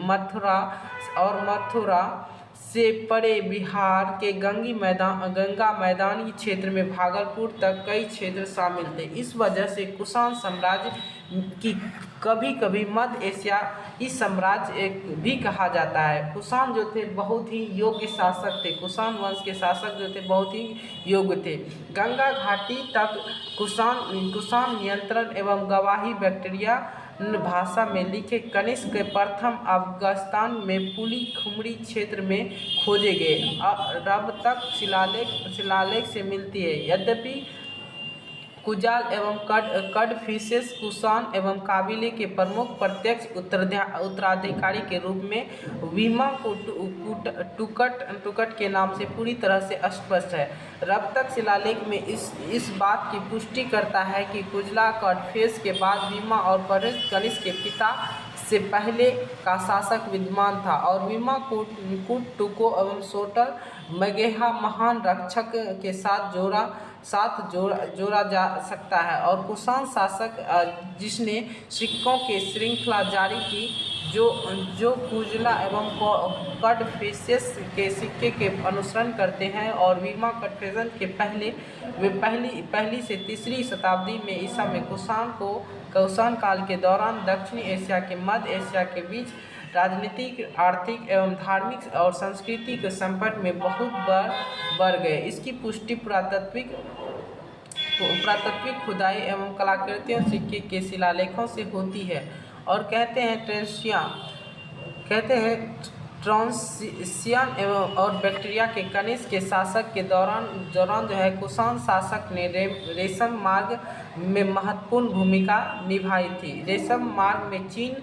मथुरा से परे बिहार के गंगा मैदानी क्षेत्र में भागलपुर तक कई क्षेत्र शामिल थे। इस वजह से कुषाण साम्राज्य की कभी मध्य एशिया इस साम्राज्य भी कहा जाता है। कुषाण जो थे बहुत ही योग्य शासक थे। कुषाण वंश के शासक जो थे बहुत ही योग्य थे। गंगा घाटी तक कुषाण नियंत्रण एवं गवाही बैक्टीरिया भाषा में लिखे कनिष्क के प्रथम अफगानिस्तान में पुली खुमरी क्षेत्र में खोजे गए। अब तक शिलालेख से मिलती है। यद्यपि कुजाल एवं कडफिसेस कुषाण एवं काबिले के प्रमुख प्रत्यक्ष उत्तराधिकारी के रूप में वीमा को टुकट के नाम से पूरी तरह से अस्पष्ट है। रबतक शिलालेख में इस बात की पुष्टि करता है कि कुजला कडफिस के बाद वीमा और कनिष्क के पिता से पहले का शासक विद्यमान था और वीमा टुको एवं सोटर मगेहा महान रक्षक के साथ जोड़ा जा सकता है। और कुषाण शासक जिसने सिक्कों की श्रृंखला जारी की जो कुजला एवं कडफिसेस के सिक्के के अनुसरण करते हैं और वीमा कडफिसेस के पहली से तीसरी शताब्दी में ईसा में कुषाण काल के दौरान दक्षिणी एशिया के मध्य एशिया के बीच राजनीतिक, आर्थिक एवं धार्मिक और सांस्कृतिक संपर्क में बहुत बढ़ गए। इसकी पुष्टि पुरातात्विक खुदाई एवं कलाकृतियों सिक्के के शिलालेखों से होती है। और कहते हैं ट्रांसिशियन एवं और बैक्टीरिया के कनिष्क के शासक के दौरान जो है कुषाण शासक ने रेशम मार्ग में महत्वपूर्ण भूमिका निभाई थी। रेशम मार्ग में चीन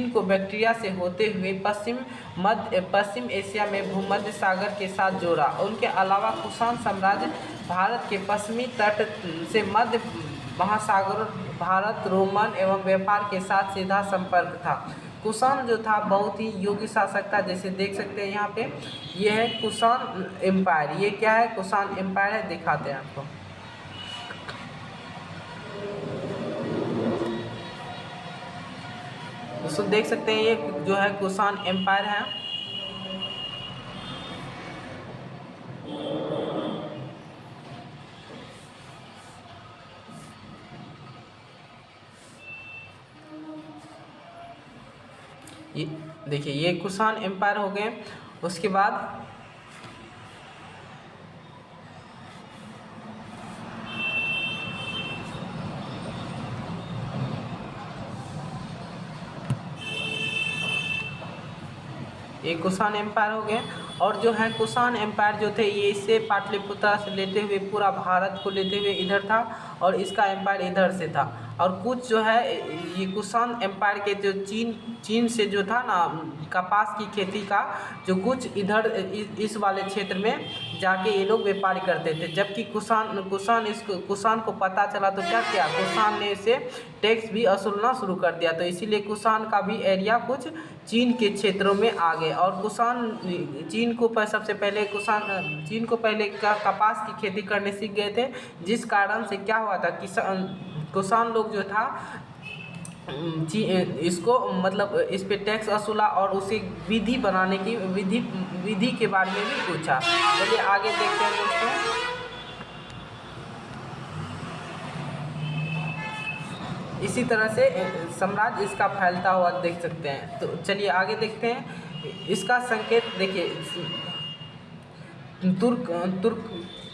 को बैक्टीरिया से होते हुए पश्चिम एशिया में भूमध्य सागर के साथ जोड़ा। उनके अलावा कुषाण साम्राज्य भारत के पश्चिमी तट से मध्य महासागर भारत रोमन एवं व्यापार के साथ सीधा संपर्क था। कुषाण जो था बहुत ही योगी शासक था, जैसे देख सकते हैं यहाँ पे ये है कुषाण एम्पायर। ये क्या है? कुषाण एम्पायर है, दिखाते हैं आपको। दोस्तों देख सकते हैं ये जो है कुषाण एम्पायर है। ये देखिए ये कुषाण एम्पायर हो गए। उसके बाद ये कुषाण एम्पायर हो गए। और जो है कुषाण एम्पायर जो थे ये इससे पाटलिपुत्र से लेते हुए पूरा भारत को लेते हुए इधर था और इसका एम्पायर इधर से था। और कुछ जो है ये कुषाण एम्पायर के जो चीन से जो था ना कपास की खेती का जो कुछ इधर इस वाले क्षेत्र में जाके ये लोग व्यापार करते थे। जबकि कुषाण को पता चला तो क्या किया, कुषाण ने इसे टैक्स भी वसूलना शुरू कर दिया। तो इसीलिए कुषाण का भी एरिया कुछ चीन के क्षेत्रों में आ गए। और चीन को पहले कपास की खेती करने सीख गए थे, जिस कारण से क्या हुआ था कुषाण लोग जो था इसको मतलब इस पे टैक्स वसूला और उसे विधि बनाने की विधि के बारे में भी पूछा। चलिए आगे देखते हैं दोस्तों। इसी तरह से साम्राज्य इसका फैलता हुआ देख सकते हैं। तो चलिए आगे देखते हैं। इसका संकेत देखिए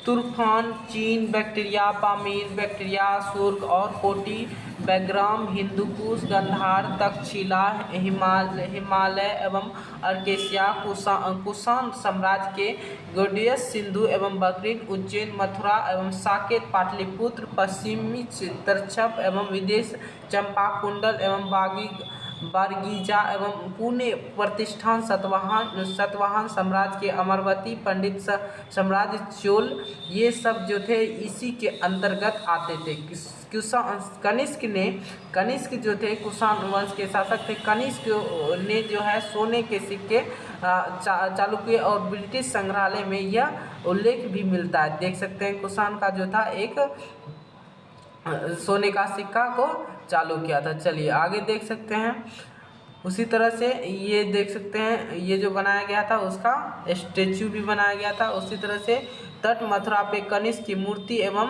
तुर्फान, चीन, बैक्टीरिया, पामीर, बैक्टीरिया, सुर्ख और कोटी, बैग्राम, हिंदुकुश, गंधार, तक्षशिला, हिमालय एवं अर्केशिया, कुषाण साम्राज्य के गौड़ियस, सिंधु एवं बकरीन, उज्जैन, मथुरा एवं साकेत, पाटलिपुत्र, पश्चिमी तरछब एवं विदेश, चंपाकुंडल एवं बारगीजा एवं पुणे प्रतिष्ठान, सतवाहन साम्राज्य के अमरावती, पंडित साम्राज्य, चोल, ये सब जो थे इसी के अंतर्गत आते थे। कनिष्क जो थे कुषाण वंश के शासक थे। कनिष्क ने जो है सोने के सिक्के चालू किए और ब्रिटिश संग्रहालय में यह उल्लेख भी मिलता है। देख सकते हैं कुषाण का जो था एक सोने का सिक्का को चालू किया था। चलिए आगे देख सकते हैं। उसी तरह से ये देख सकते हैं ये जो बनाया गया था उसका स्टेच्यू भी बनाया गया था। उसी तरह से तट मथुरा पे कनिष्क की मूर्ति एवं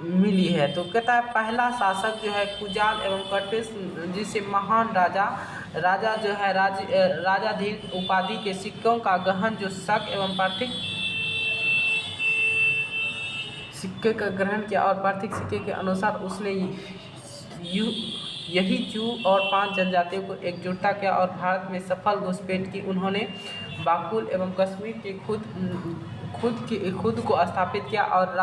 मिली है। तो कहता है पहला शासक जो है कुजाल एवं कटपेश, जिसे महान राजा जो है राजाधीन उपाधि के सिक्कों का गहन जो शक एवं पार्थिक सिक्के का ग्रहण किया और पार्थिक सिक्के के अनुसार उसने यही चू और 5 जनजातियों को एकजुटता किया और भारत में सफल घुसपैठ की। उन्होंने बाकुल एवं कश्मीर के खुद को स्थापित किया और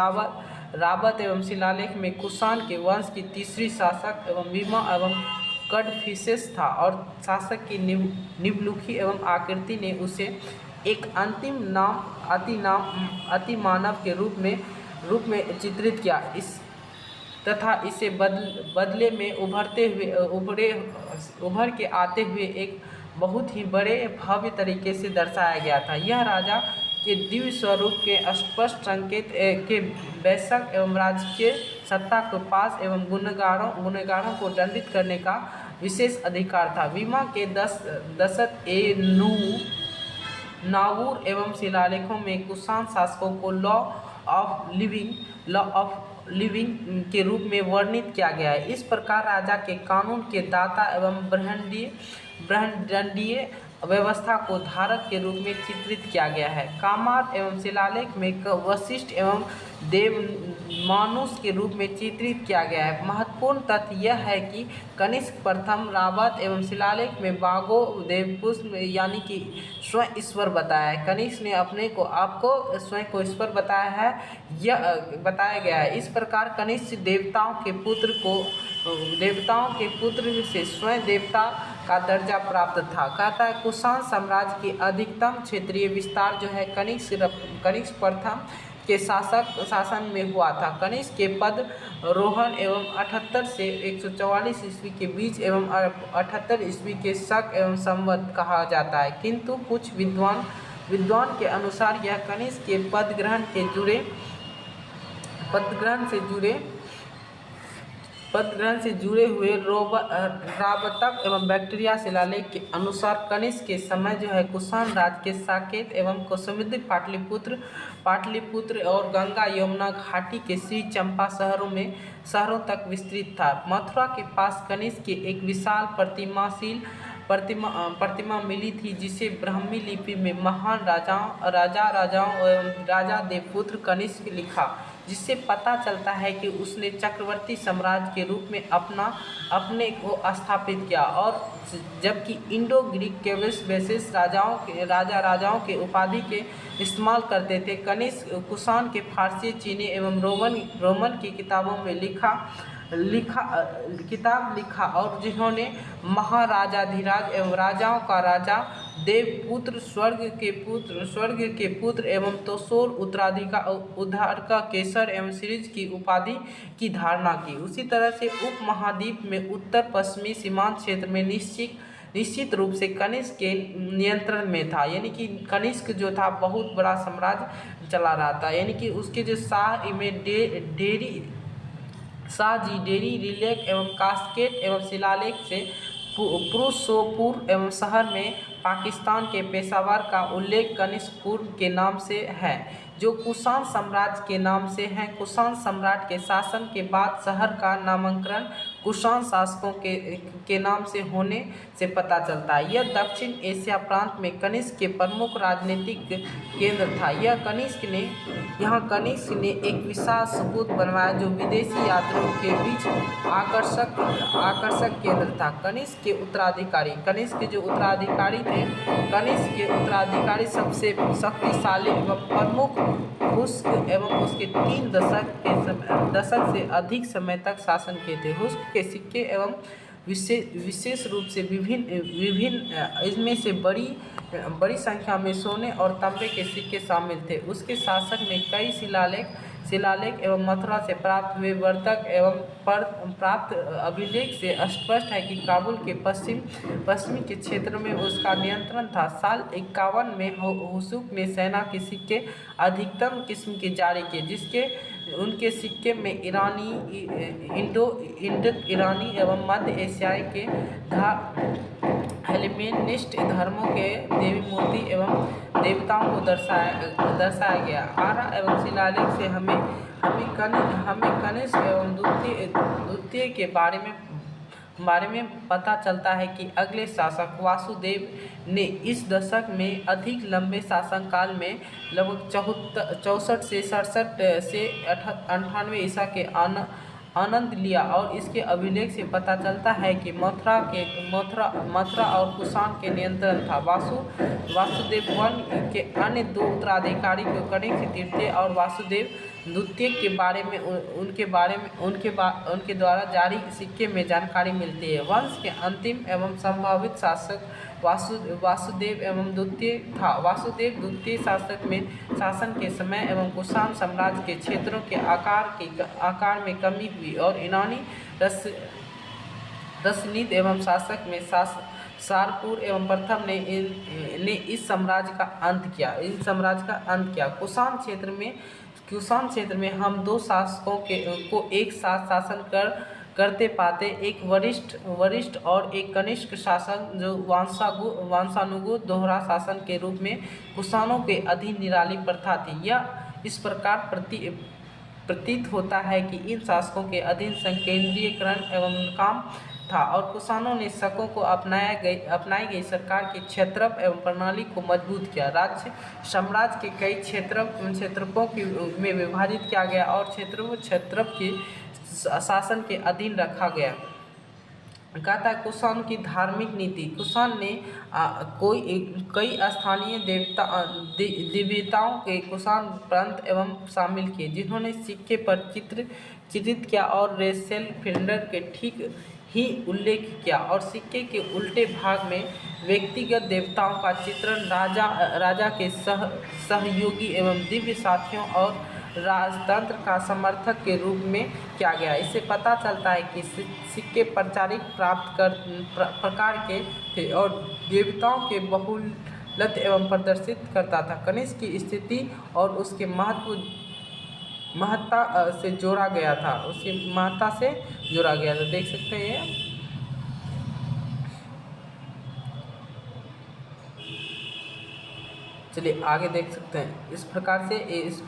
रावत एवं शिलालेख में कुषाण के वंश की तीसरी शासक एवं बीमा एवं कडफिसेस था। और शासक की निम्नलिखी एवं आकृति ने उसे एक अंतिम अति मानव के रूप में चित्रित किया तथा इसे बदले में उभर के आते हुए एक बहुत ही बड़े भव्य तरीके से दर्शाया गया था। यह राजा के दिव्य स्वरूप के स्पष्ट संकेत के वैश्यक एवं राजकीय सत्ता के पास एवं गुनहगारों को दंडित करने का विशेष अधिकार था। बीमा के नावूर एवं शिलालेखों में कुषाण शासकों को लॉ ऑफ लिविंग के रूप में वर्णित किया गया है। इस प्रकार राजा के कानून के दाता एवं ब्रह्मंडीय व्यवस्था को धारक के रूप में चित्रित किया गया है। कामार एवं शिलालेख में वशिष्ठ एवं देवमानुष के रूप में चित्रित किया गया है। महत्वपूर्ण तथ्य यह है कि कनिष्क प्रथम रावत एवं शिलालेख में बागो देवपुष्प यानी कि स्वयं ईश्वर बताया है। कनिष्क ने आपको स्वयं को ईश्वर बताया है, यह बताया गया है। इस प्रकार कनिष्क देवताओं के पुत्र से स्वयं देवता का दर्जा प्राप्त था। कहता है कुषाण साम्राज्य की अधिकतम क्षेत्रीय विस्तार जो है कनिष्क प्रथम के शासन में हुआ था। कनिष्क के पद रोहन एवं 78 से 144 ईस्वी के बीच एवं 78 ईस्वी के शक एवं संवत कहा जाता है, किंतु कुछ विद्वान के अनुसार यह कनिष्क के पदग्रहण से जुड़े हुए रावतक एवं बैक्टीरिया शिलालेख के अनुसार कनिष्क के समय जो है कुषाण राज के साकेत एवं कौसुम्बी पाटलिपुत्र और गंगा यमुना घाटी के श्री चंपा शहरों तक विस्तृत था। मथुरा के पास कनिष्क की एक विशाल प्रतिमा मिली थी, जिसे ब्राह्मी लिपि में महान राजाओं एवं राजा देवपुत्र कनिष्क लिखा, जिससे पता चलता है कि उसने चक्रवर्ती साम्राज्य के रूप में अपने को स्थापित किया। और जबकि इंडो ग्रीक के विशेष राजाओं के उपाधि के इस्तेमाल करते थे, कनिष्क कुषाण के फारसी, चीनी एवं रोमन की किताबों में किताब लिखा और जिन्होंने महाराजाधिराज एवं राजाओं का राजा, देवपुत्र, स्वर्ग के पुत्र एवं तोसोर उद्धारका केसर एवं सीरीज की उपाधि की धारणा की। उसी तरह से उपमहाद्वीप में उत्तर पश्चिमी सीमांत क्षेत्र में निश्चित रूप से कनिष्क के नियंत्रण में था, यानी कि कनिष्क जो था बहुत बड़ा साम्राज्य चला रहा था। यानी कि उसके जो शाहजी डेरी रिलेख एवं कास्केट एवं शिलालेख से पुरुषोपुर एवं शहर में पाकिस्तान के पेशावर का उल्लेख कनिष्कपुर के नाम से है, जो कुषाण साम्राज्य के नाम से है। कुषाण सम्राट के शासन के बाद शहर का नामकरण कुषाण शासकों के नाम से होने से पता चलता है। यह दक्षिण एशिया प्रांत में कनिष्क के प्रमुख राजनीतिक केंद्र था। यहाँ कनिष्क ने एक विशाल स्तूप बनवाया, जो विदेशी यात्रियों के बीच आकर्षक केंद्र था। कनिष्क के उत्तराधिकारी सबसे शक्तिशाली एवं प्रमुख हुस्क एवं उसके 3 दशक से अधिक समय तक शासन किए थे। हुस्क के सिक्के एवं विशेष रूप से विभिन्न इसमें से बड़ी संख्या में सोने और तांबे के सिक्के शामिल थे। उसके शासन में कई शिलालेख एवं मथुरा से प्राप्त हुए वर्तक एवं प्राप्त अभिलेख से स्पष्ट है कि काबुल के पश्चिमी के क्षेत्र में उसका नियंत्रण था। साल 51 में हुसुक ने सेना के सिक्के अधिकतम किस्म के जारी किए, जिसके उनके सिक्के में ईरानी एवं मध्य एशियाई के हेलेनिस्टिक धर्मों के देवी मूर्ति एवं देवताओं को दर्शाया गया। आरा एवं शिलालेख से हमें कनिष्क एवं द्वितीय के बारे में पता चलता है कि अगले शासक वासुदेव ने इस दशक में अधिक लंबे शासनकाल में लगभग 64 से 67 से 98 ईसा के आनंद लिया। और इसके अभिलेख से पता चलता है कि मथुरा और कुषाण के नियंत्रण था। वासुदेव वन के अन्य 2 उत्तराधिकारी को कनिष्क तृतीय और वासुदेव द्वितीय के बारे में उनके द्वारा जारी सिक्के में जानकारी मिलती है। वंश के अंतिम एवं संभावित शासक वासुदेव एवं द्वितीय था। वासुदेव द्वितीय शासन के समय एवं कुषाण साम्राज्य के क्षेत्रों के आकार में कमी हुई और यूनानी रसनीद एवं शासक में सारपुर एवं प्रथम ने इस साम्राज्य का अंत किया। कुषाण क्षेत्र में हम 2 शासकों को एक साथ शासन करते पाते, एक वरिष्ठ और एक कनिष्क शासन, जो वंशानुगत दोहरा शासन के रूप में कुषाणों के अधीन निराली प्रथा थी। यह इस प्रकार प्रतीत होता है कि इन शासकों के अधीन संकेंद्रीयकरण एवं काम था और कुषाणों ने शकों को अपनाई गई सरकार की क्षेत्रप एवं प्रणाली को मजबूत किया। साम्राज्य के कई क्षेत्रपों में विभाजित किया गया और क्षेत्रप के शासन के अधीन रखा गया। कहता है कुषाण की धार्मिक नीति। कुषाण ने कई स्थानीय देवताओं के कुषाण प्रांत एवं शामिल किए, जिन्होंने सिक्के पर चित्रित किया और रेसेल फिल्डर के ठीक ही उल्लेख किया। और सिक्के के उल्टे भाग में व्यक्तिगत देवताओं का चित्रण राजा के सहयोगी एवं दिव्य साथियों और राजतंत्र का समर्थक के रूप में किया गया। इससे पता चलता है कि सिक्के प्रचारित प्रकार के थे और देवताओं के बहुलत एवं प्रदर्शित करता था। कनिष्क की स्थिति और उसके महत्ता से जोड़ा गया था, उसकी महत्ता से जोड़ा गया था। देख सकते हैं चलिए आगे देख सकते हैं। इस प्रकार से इस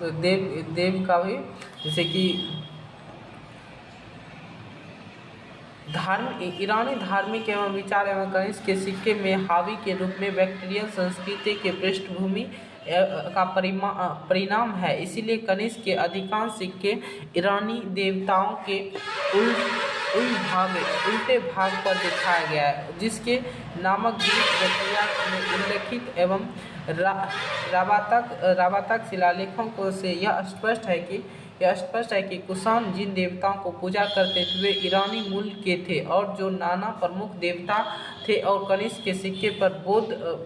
देव का भी जैसे कि ईरानी धार्मिक एवं विचार एवं कनिष्क के सिक्के में हावी के रूप में बैक्टीरियल संस्कृति के पृष्ठभूमि का परिणाम है। इसीलिए कनिष्क के अधिकांश सिक्के ईरानी देवताओं के उल्टे भाग पर दिखाया गया है, जिसके नामक ग्रीक प्रक्रिया में उल्लेखित एवं राबातक शिलालेखों को से यह स्पष्ट है कि कुषाण जिन देवताओं को पूजा करते थे वे ईरानी मूल के थे और जो नाना प्रमुख देवता थे, और कनिष्क के सिक्के पर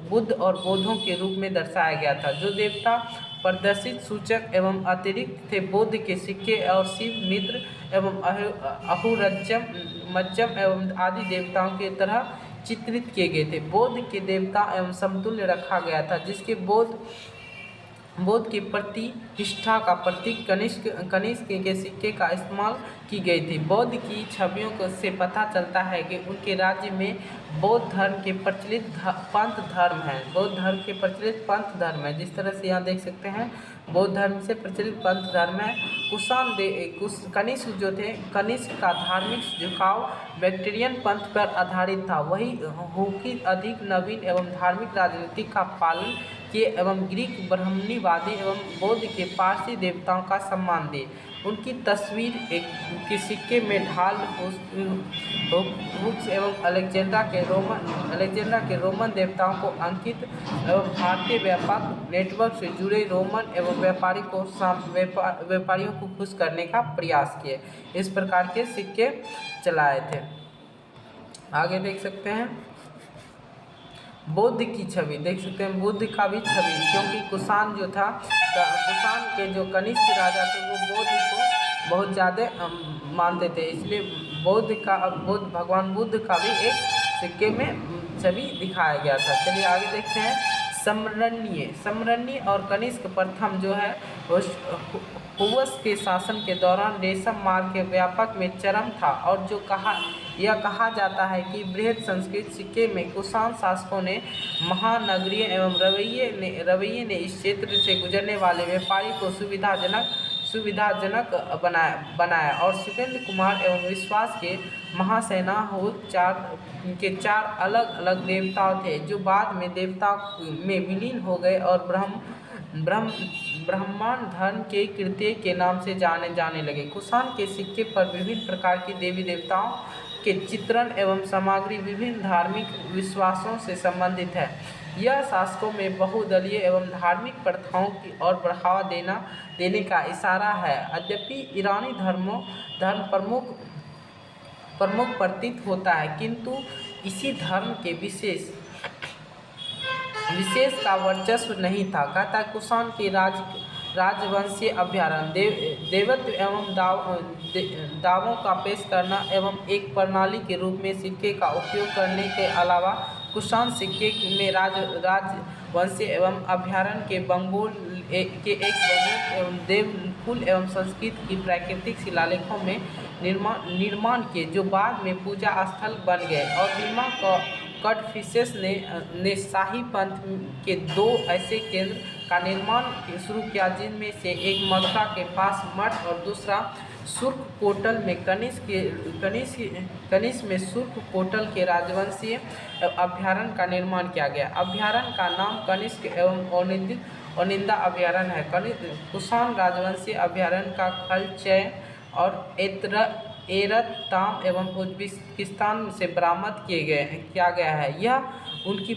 बुद्ध और बौद्धों के रूप में दर्शाया गया था। जो देवता प्रदर्शित सूचक एवं अतिरिक्त थे, बौद्ध के सिक्के और शिव, मित्र एवं अहुरज्जम, मज्जम एवं आदि देवताओं की तरह चित्रित किए गए थे। बौद्ध के देवता एवं समतुल्य रखा गया था, जिसके बौद्ध की प्रतिष्ठा का प्रतीक कनिष्क के सिक्के का इस्तेमाल की गई थी। बौद्ध की छवियों को से पता चलता है कि उनके राज्य में बौद्ध धर्म के प्रचलित पंथ धर्म है। बौद्ध धर्म के प्रचलित पंथ धर्म है, जिस तरह से यहाँ देख सकते हैं बौद्ध धर्म से प्रचलित पंथ धर्म है। कनिष्क जो थे, कनिष्क का धार्मिक झुकाव बैक्टीरियन पंथ पर आधारित था। वही हुकी अधिक नवीन एवं धार्मिक राजनीति का पालन किए एवं ग्रीक ब्राह्मणवादी एवं बौद्ध के पारसी देवताओं का सम्मान दिए। उनकी तस्वीर के सिक्के में ढाल, हुक्स एवं अलेक्जेंड्रा के रोमन देवताओं को अंकित एवं भारतीय व्यापक नेटवर्क से जुड़े रोमन एवं व्यापारियों को खुश करने का प्रयास किए। इस प्रकार के सिक्के चलाए थे। आगे देख सकते हैं बौद्ध की छवि, देख सकते हैं बुद्ध का भी छवि, क्योंकि कुषाण जो था, कुषाण के जो कनिष्क राजा थे वो बौद्ध को बहुत ज़्यादा मानते थे, इसलिए भगवान बुद्ध का भी एक सिक्के में छवि दिखाया गया था। चलिए आगे देखते हैं समरण्य और कनिष्क प्रथम जो है हुवस के शासन के दौरान रेशम मार्ग के व्यापक में चरम था, और जो यह कहा जाता है कि बृहद संस्कृत सिक्के में कुषाण शासकों ने महानगरीय एवं रवैये ने इस क्षेत्र से गुजरने वाले व्यापारी को सुविधाजनक बनाया और सुरेंद्र कुमार एवं विश्वास के महासेना चार अलग अलग देवताओं थे, जो बाद में देवताओं में विलीन हो गए और ब्राह्मण धर्म के कृत्य के नाम से जाने लगे। कुषाण के सिक्के पर विभिन्न प्रकार की देवी देवताओं के चित्रण एवं सामग्री विभिन्न धार्मिक विश्वासों से संबंधित है। यह शासकों में बहुदलीय एवं धार्मिक प्रथाओं की ओर बढ़ावा देने का इशारा है। यद्यपि ईरानी धर्म प्रमुख प्रतीत होता है, किंतु इसी धर्म के विशेष का वर्चस्व नहीं था। कहता है कुषाण के राजवंशीय अभ्यारण्य देवत्व एवं दावों का पेश करना एवं एक प्रणाली के रूप में सिक्के का उपयोग करने के अलावा कुषाण सिक्के में राजवंशीय एवं अभ्यारण्य के बंगोल के एक बंगोल एवं देवकुल एवं संस्कृत की प्राकृतिक शिलालेखों में निर्माण किए, जो बाद में पूजा स्थल बन गए। और बीमा कटफिशेस ने शाही पंथ के दो ऐसे केंद्र का निर्माण शुरू किया, जिनमें से एक मक्का के पास मठ और दूसरा सुर्ख कोटल में कनिष्क में सुर्ख कोटल के राजवंशीय अभ्यारण्य का निर्माण किया गया। अभ्यारण्य का नाम कनिष्क एवं ओनिंदा अभ्यारण्य है। कुषाण राजवंशीय अभ्यारण्य का खलचय और एरत्ताम एवं उज्बेकिस्तान से बरामद किया गया है। यह उनकी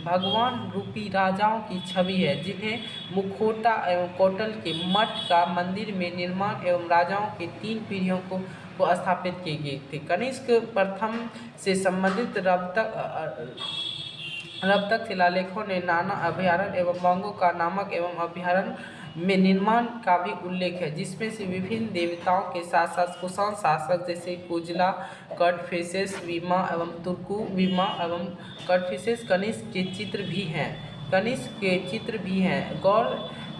भगवान रूपी राजाओं की छवि है, जिन्हें मुखोटा एवं कोटल के मठ का मंदिर में निर्माण एवं राजाओं के 3 पीढ़ियों को स्थापित किए गए थे। कनिष्क प्रथम से संबंधित रब तक शिलालेखों ने नाना अभ्यारण्य एवं बांगो का नामक एवं अभ्यारण्य में निर्माण का भी उल्लेख है, जिसमें से विभिन्न देवताओं के साथ साथ कुषाण शासक जैसे कुजला, कटफिसेस, वीमा एवं तुर्कु वीमा एवं कटफिसेस कनिष्क के चित्र भी हैं।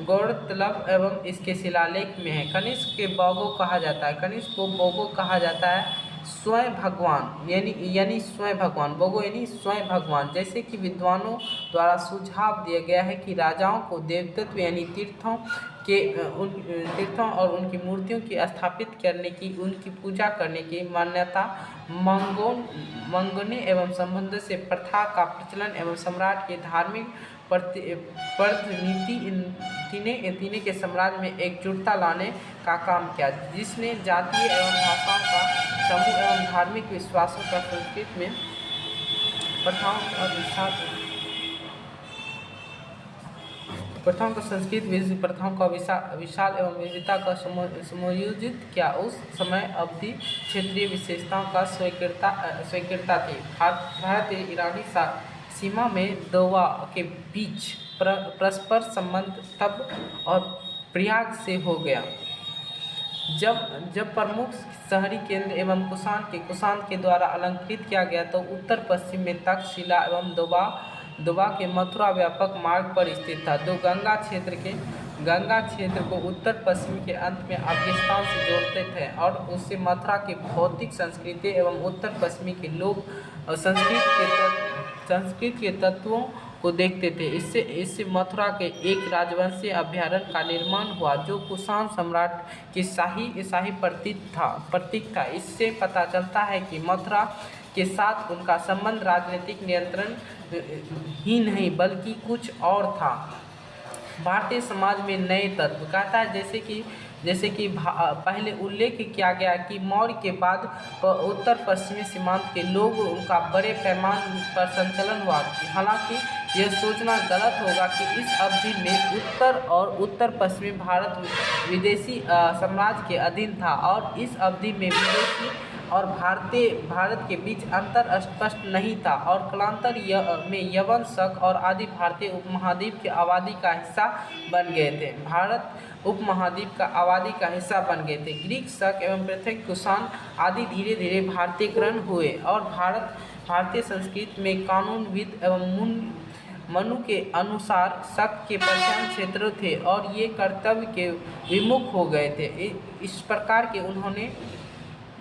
गौरतलब एवं इसके शिलालेख में है। कनिष्क के बोगो कहा जाता है, कनिष्क को बोगो कहा जाता है स्वयं भगवान, यानी स्वयं भगवान, बोगो यानी स्वयं भगवान। जैसे कि विद्वानों द्वारा सुझाव दिया गया है कि राजाओं को देवत्व यानी तीर्थों और उनकी मूर्तियों की स्थापित करने की, उनकी पूजा करने की मान्यता मंगने एवं संबंध से प्रथा का प्रचलन एवं सम्राट के धार्मिक तीने के साम्राज्य में एकजुटता लाने का काम किया, जिसने जातीय एवं भाषाओं का समूह एवं धार्मिक विश्वासों का संस्कृत में प्रथाओं का विशाल एवं विविधता का समायोजित किया। उस समय अवधि क्षेत्रीय विशेषताओं का स्वीकृता थी। भारत ईरानी सीमा में दोवा के बीच परस्पर संबंध तब और प्रयाग से हो गया जब प्रमुख शहरी केंद्र एवं कुषाण के द्वारा अलंकृत किया गया, तो उत्तर पश्चिम में तक्षशिला एवं दोबा के मथुरा व्यापक मार्ग पर स्थित था, जो गंगा क्षेत्र को उत्तर पश्चिम के अंत में अफगानिस्तान से जोड़ते थे और उससे मथुरा की भौतिक संस्कृति एवं उत्तर पश्चिमी के लोग संस्कृत के तत्वों को देखते थे। इससे मथुरा के एक राजवंशीय अभयारण्य का निर्माण हुआ, जो कुषाण सम्राट की शाही प्रतीक था। इससे पता चलता है कि मथुरा के साथ उनका संबंध राजनीतिक नियंत्रण ही नहीं बल्कि कुछ और था। भारतीय समाज में नए तत्व कहता है, जैसे कि पहले उल्लेख किया गया कि मौर्य के बाद उत्तर पश्चिमी सीमांत के लोग उनका बड़े पैमाने पर संचलन हुआ। हालांकि यह सोचना गलत होगा कि इस अवधि में उत्तर पश्चिमी भारत विदेशी साम्राज्य के अधीन था और इस अवधि में विदेशी और भारत के बीच अंतर स्पष्ट नहीं था और कालांतर में यवन, शक और आदि भारतीय उपमहाद्वीप की आबादी का हिस्सा बन गए थे। भारत उपमहाद्वीप का आबादी का हिस्सा बन गए थे। ग्रीक, शक एवं पृथक कुषाण आदि धीरे धीरे भारतीयकरण हुए और भारतीय संस्कृति में कानूनविद एवं मनु के अनुसार शक के प्रधान क्षेत्र थे और ये कर्तव्य के विमुख हो गए थे। इस प्रकार के उन्होंने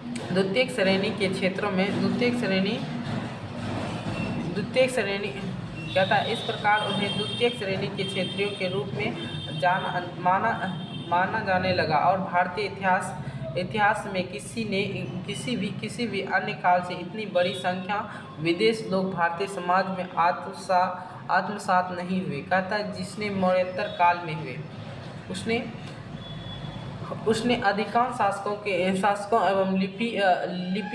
द्वितीय श्रेणी के क्षेत्रों में इस प्रकार उन्हें द्वितीय श्रेणी के क्षेत्रियों के रूप में माना जाने लगा और भारतीय इतिहास में किसी भी अन्य काल से इतनी बड़ी संख्या विदेश लोग भारतीय समाज में आत्मसात नहीं हुए। कहता है जिसने मौर्योत्तर काल में हुए। उसने अधिकांश शासकों एवं लिपि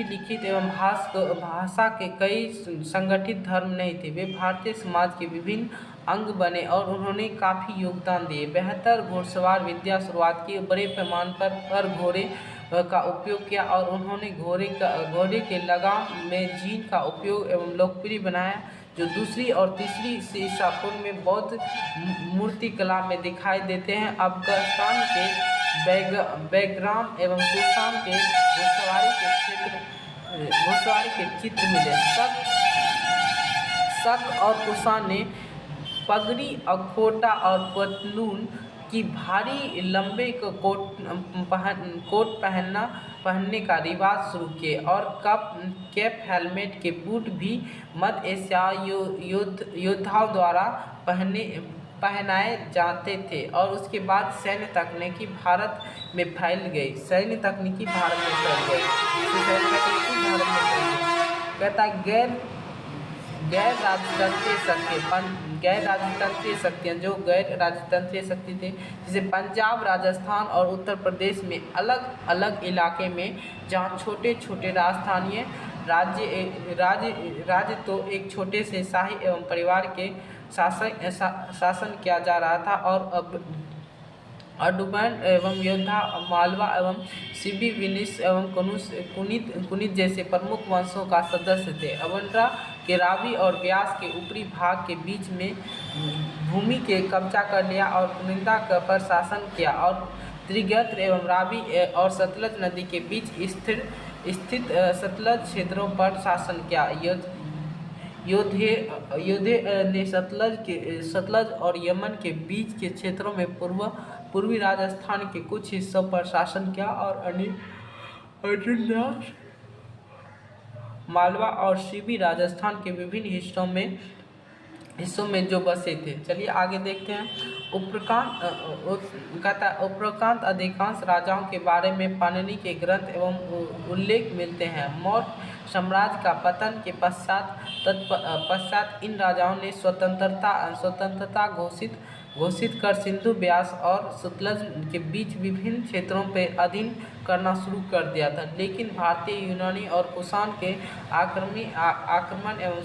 लिखित एवं भाषा के कई संगठित धर्म नहीं थे। वे भारतीय समाज के विभिन्न अंग बने और उन्होंने काफ़ी योगदान दिए। बेहतर घुड़सवार विद्या शुरुआत की, बड़े पैमाने पर घोड़े का उपयोग किया और उन्होंने घोड़े के लगाम में जीन का उपयोग एवं लोकप्रिय बनाया, जो दूसरी और तीसरी ईसा पूर्व में बौद्ध मूर्तिकला में दिखाई देते हैं। अफगानिस्तान के बैकग्राम एवं कुषाण के घुड़सवारी के चित्र मिले। शक और कुषाण ने पगड़ी, अखोटा और पतलून की भारी लंबे कोट पहनने का रिवाज शुरू किए और कैप, हेलमेट के बूट भी मध्य एशियाई योद्धाओं द्वारा पहनाए जाते थे और उसके बाद सैन्य तकनीकी भारत में फैल गई। कहता गैर राजतंत्रीय शक्तियाँ जो गैर राजतंत्रीय शक्ति थे, जैसे पंजाब, राजस्थान और उत्तर प्रदेश में अलग अलग इलाके में जहाँ छोटे छोटे राजस्थानीय राज्य तो एक छोटे से शाही एवं परिवार के शासन किया जा रहा था और अब अडुबैन एवं योद्धा, मालवा एवं सिबी, विनिस एवं कुनित जैसे प्रमुख वंशों का सदस्य थे। अवंडा के रावी और ब्यास के ऊपरी भाग के बीच में भूमि के कब्जा कर लिया और पुनिंदा पर शासन किया और त्रिगत्र एवं रावी और सतलज नदी के बीच स्थित सतलज क्षेत्रों पर शासन किया। योधे ने सतलज और यमन के बीच के क्षेत्रों में पूर्वी राजस्थान के कुछ हिस्सों पर शासन किया और अन्य मालवा और शिवी राजस्थान के विभिन्न हिस्सों में जो बसे थे। चलिए आगे देखते हैं। उपरोक्त अधिकांश राजाओं के बारे में पाणिनि के ग्रंथ एवं उल्लेख मिलते हैं। मौर्य साम्राज्य का पतन के पश्चात इन राजाओं ने स्वतंत्रता घोषित कर सिंधु व्यास और सतलज के बीच विभिन्न क्षेत्रों पर अधीन करना शुरू कर दिया था। लेकिन भारतीय, यूनानी और कुषाण के आक्रमण एवं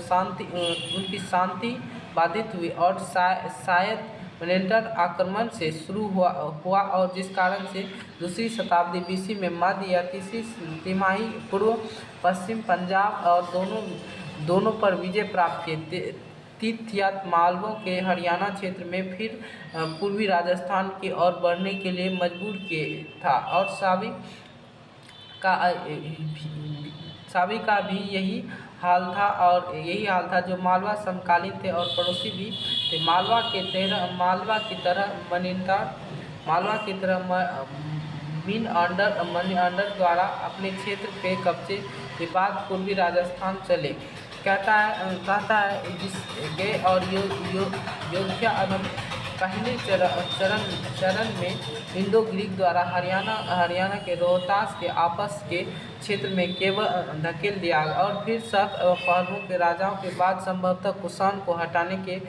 उनकी शांति बाधित हुई और शायद वेलेंटर आक्रमण से शुरू हुआ और जिस कारण से दूसरी शताब्दी BC में मध्य या तीसरी तिमाही पूर्व पश्चिम पंजाब और दोनों पर विजय प्राप्त किए। तीर्थयात मालवों के हरियाणा क्षेत्र में फिर पूर्वी राजस्थान की ओर बढ़ने के लिए मजबूर किए था और सावी का भी यही हाल था जो मालवा समकालीन थे और पड़ोसी भी थे। मालवा की तरह मनी द्वारा अपने क्षेत्र पे कब्जे के बाद पूर्वी राजस्थान चले कहता है जिस गए और योद्धा एवं पहले चरण में इंडो ग्रीक द्वारा हरियाणा के रोहतास के आपस के क्षेत्र में केवल धकेल दिया और फिर शक एवं पहलुओं के राजाओं के बाद संभवतः कुषाण को हटाने के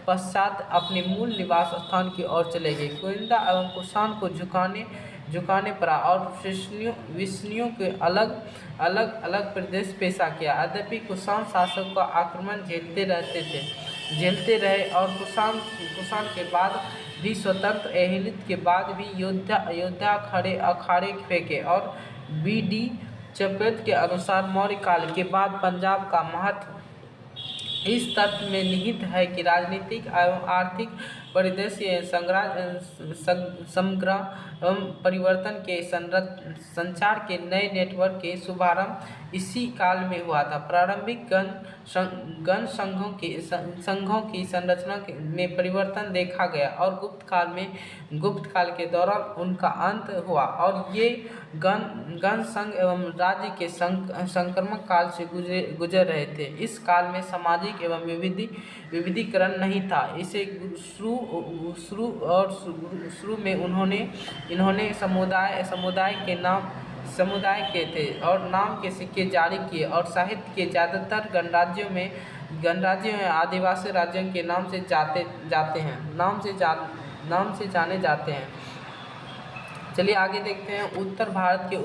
पश्चात अपने मूल निवास स्थान की ओर चले गए। कुनिंदा एवं कुषाण को झुकाने पड़ा और विष्णुओं के अलग प्रदेश पेशा किया। यद्यपि कुषाण शासक का आक्रमण झेलते रहे और कुषाण के बाद भी स्वतंत्र एहलित के बाद भी योद्धा अखाड़े फेंके और BD चपेत के अनुसार मौर्य काल के बाद पंजाब का महत्व इस तथ्य में निहित है कि राजनीतिक एवं आर्थिक परिदृश्य समग्र एवं परिवर्तन के संचार के नए नेटवर्क के शुभारंभ इसी काल में हुआ था। प्रारंभिक गण संघों की संरचना में परिवर्तन देखा गया और गुप्त काल के दौरान उनका अंत हुआ और ये गण संघ एवं राज्य के संक्रमण काल से गुजर रहे थे। इस काल में सामाजिक एवं विविधीकरण नहीं था। इसे शुरू में इन्होंने समुदाय के थे और नाम के सिक्के जारी किए और साहित्य के ज़्यादातर गणराज्यों में आदिवासी राज्यों के नाम से जाने जाते हैं। चलिए आगे देखते हैं। उत्तर भारत के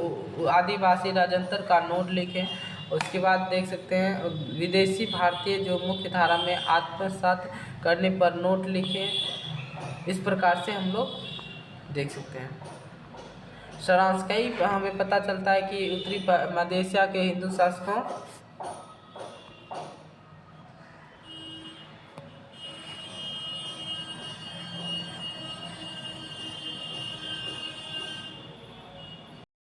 आदिवासी राजतंत्र का नोट लिखें। उसके बाद देख सकते हैं विदेशी भारतीय जो मुख्य धारा में आत्मसात करने पर नोट लिखें। इस प्रकार से हम लोग देख सकते हैं। सारांश कई हमें पता चलता है कि उत्तरी मध्य एशिया के हिंदू शासकों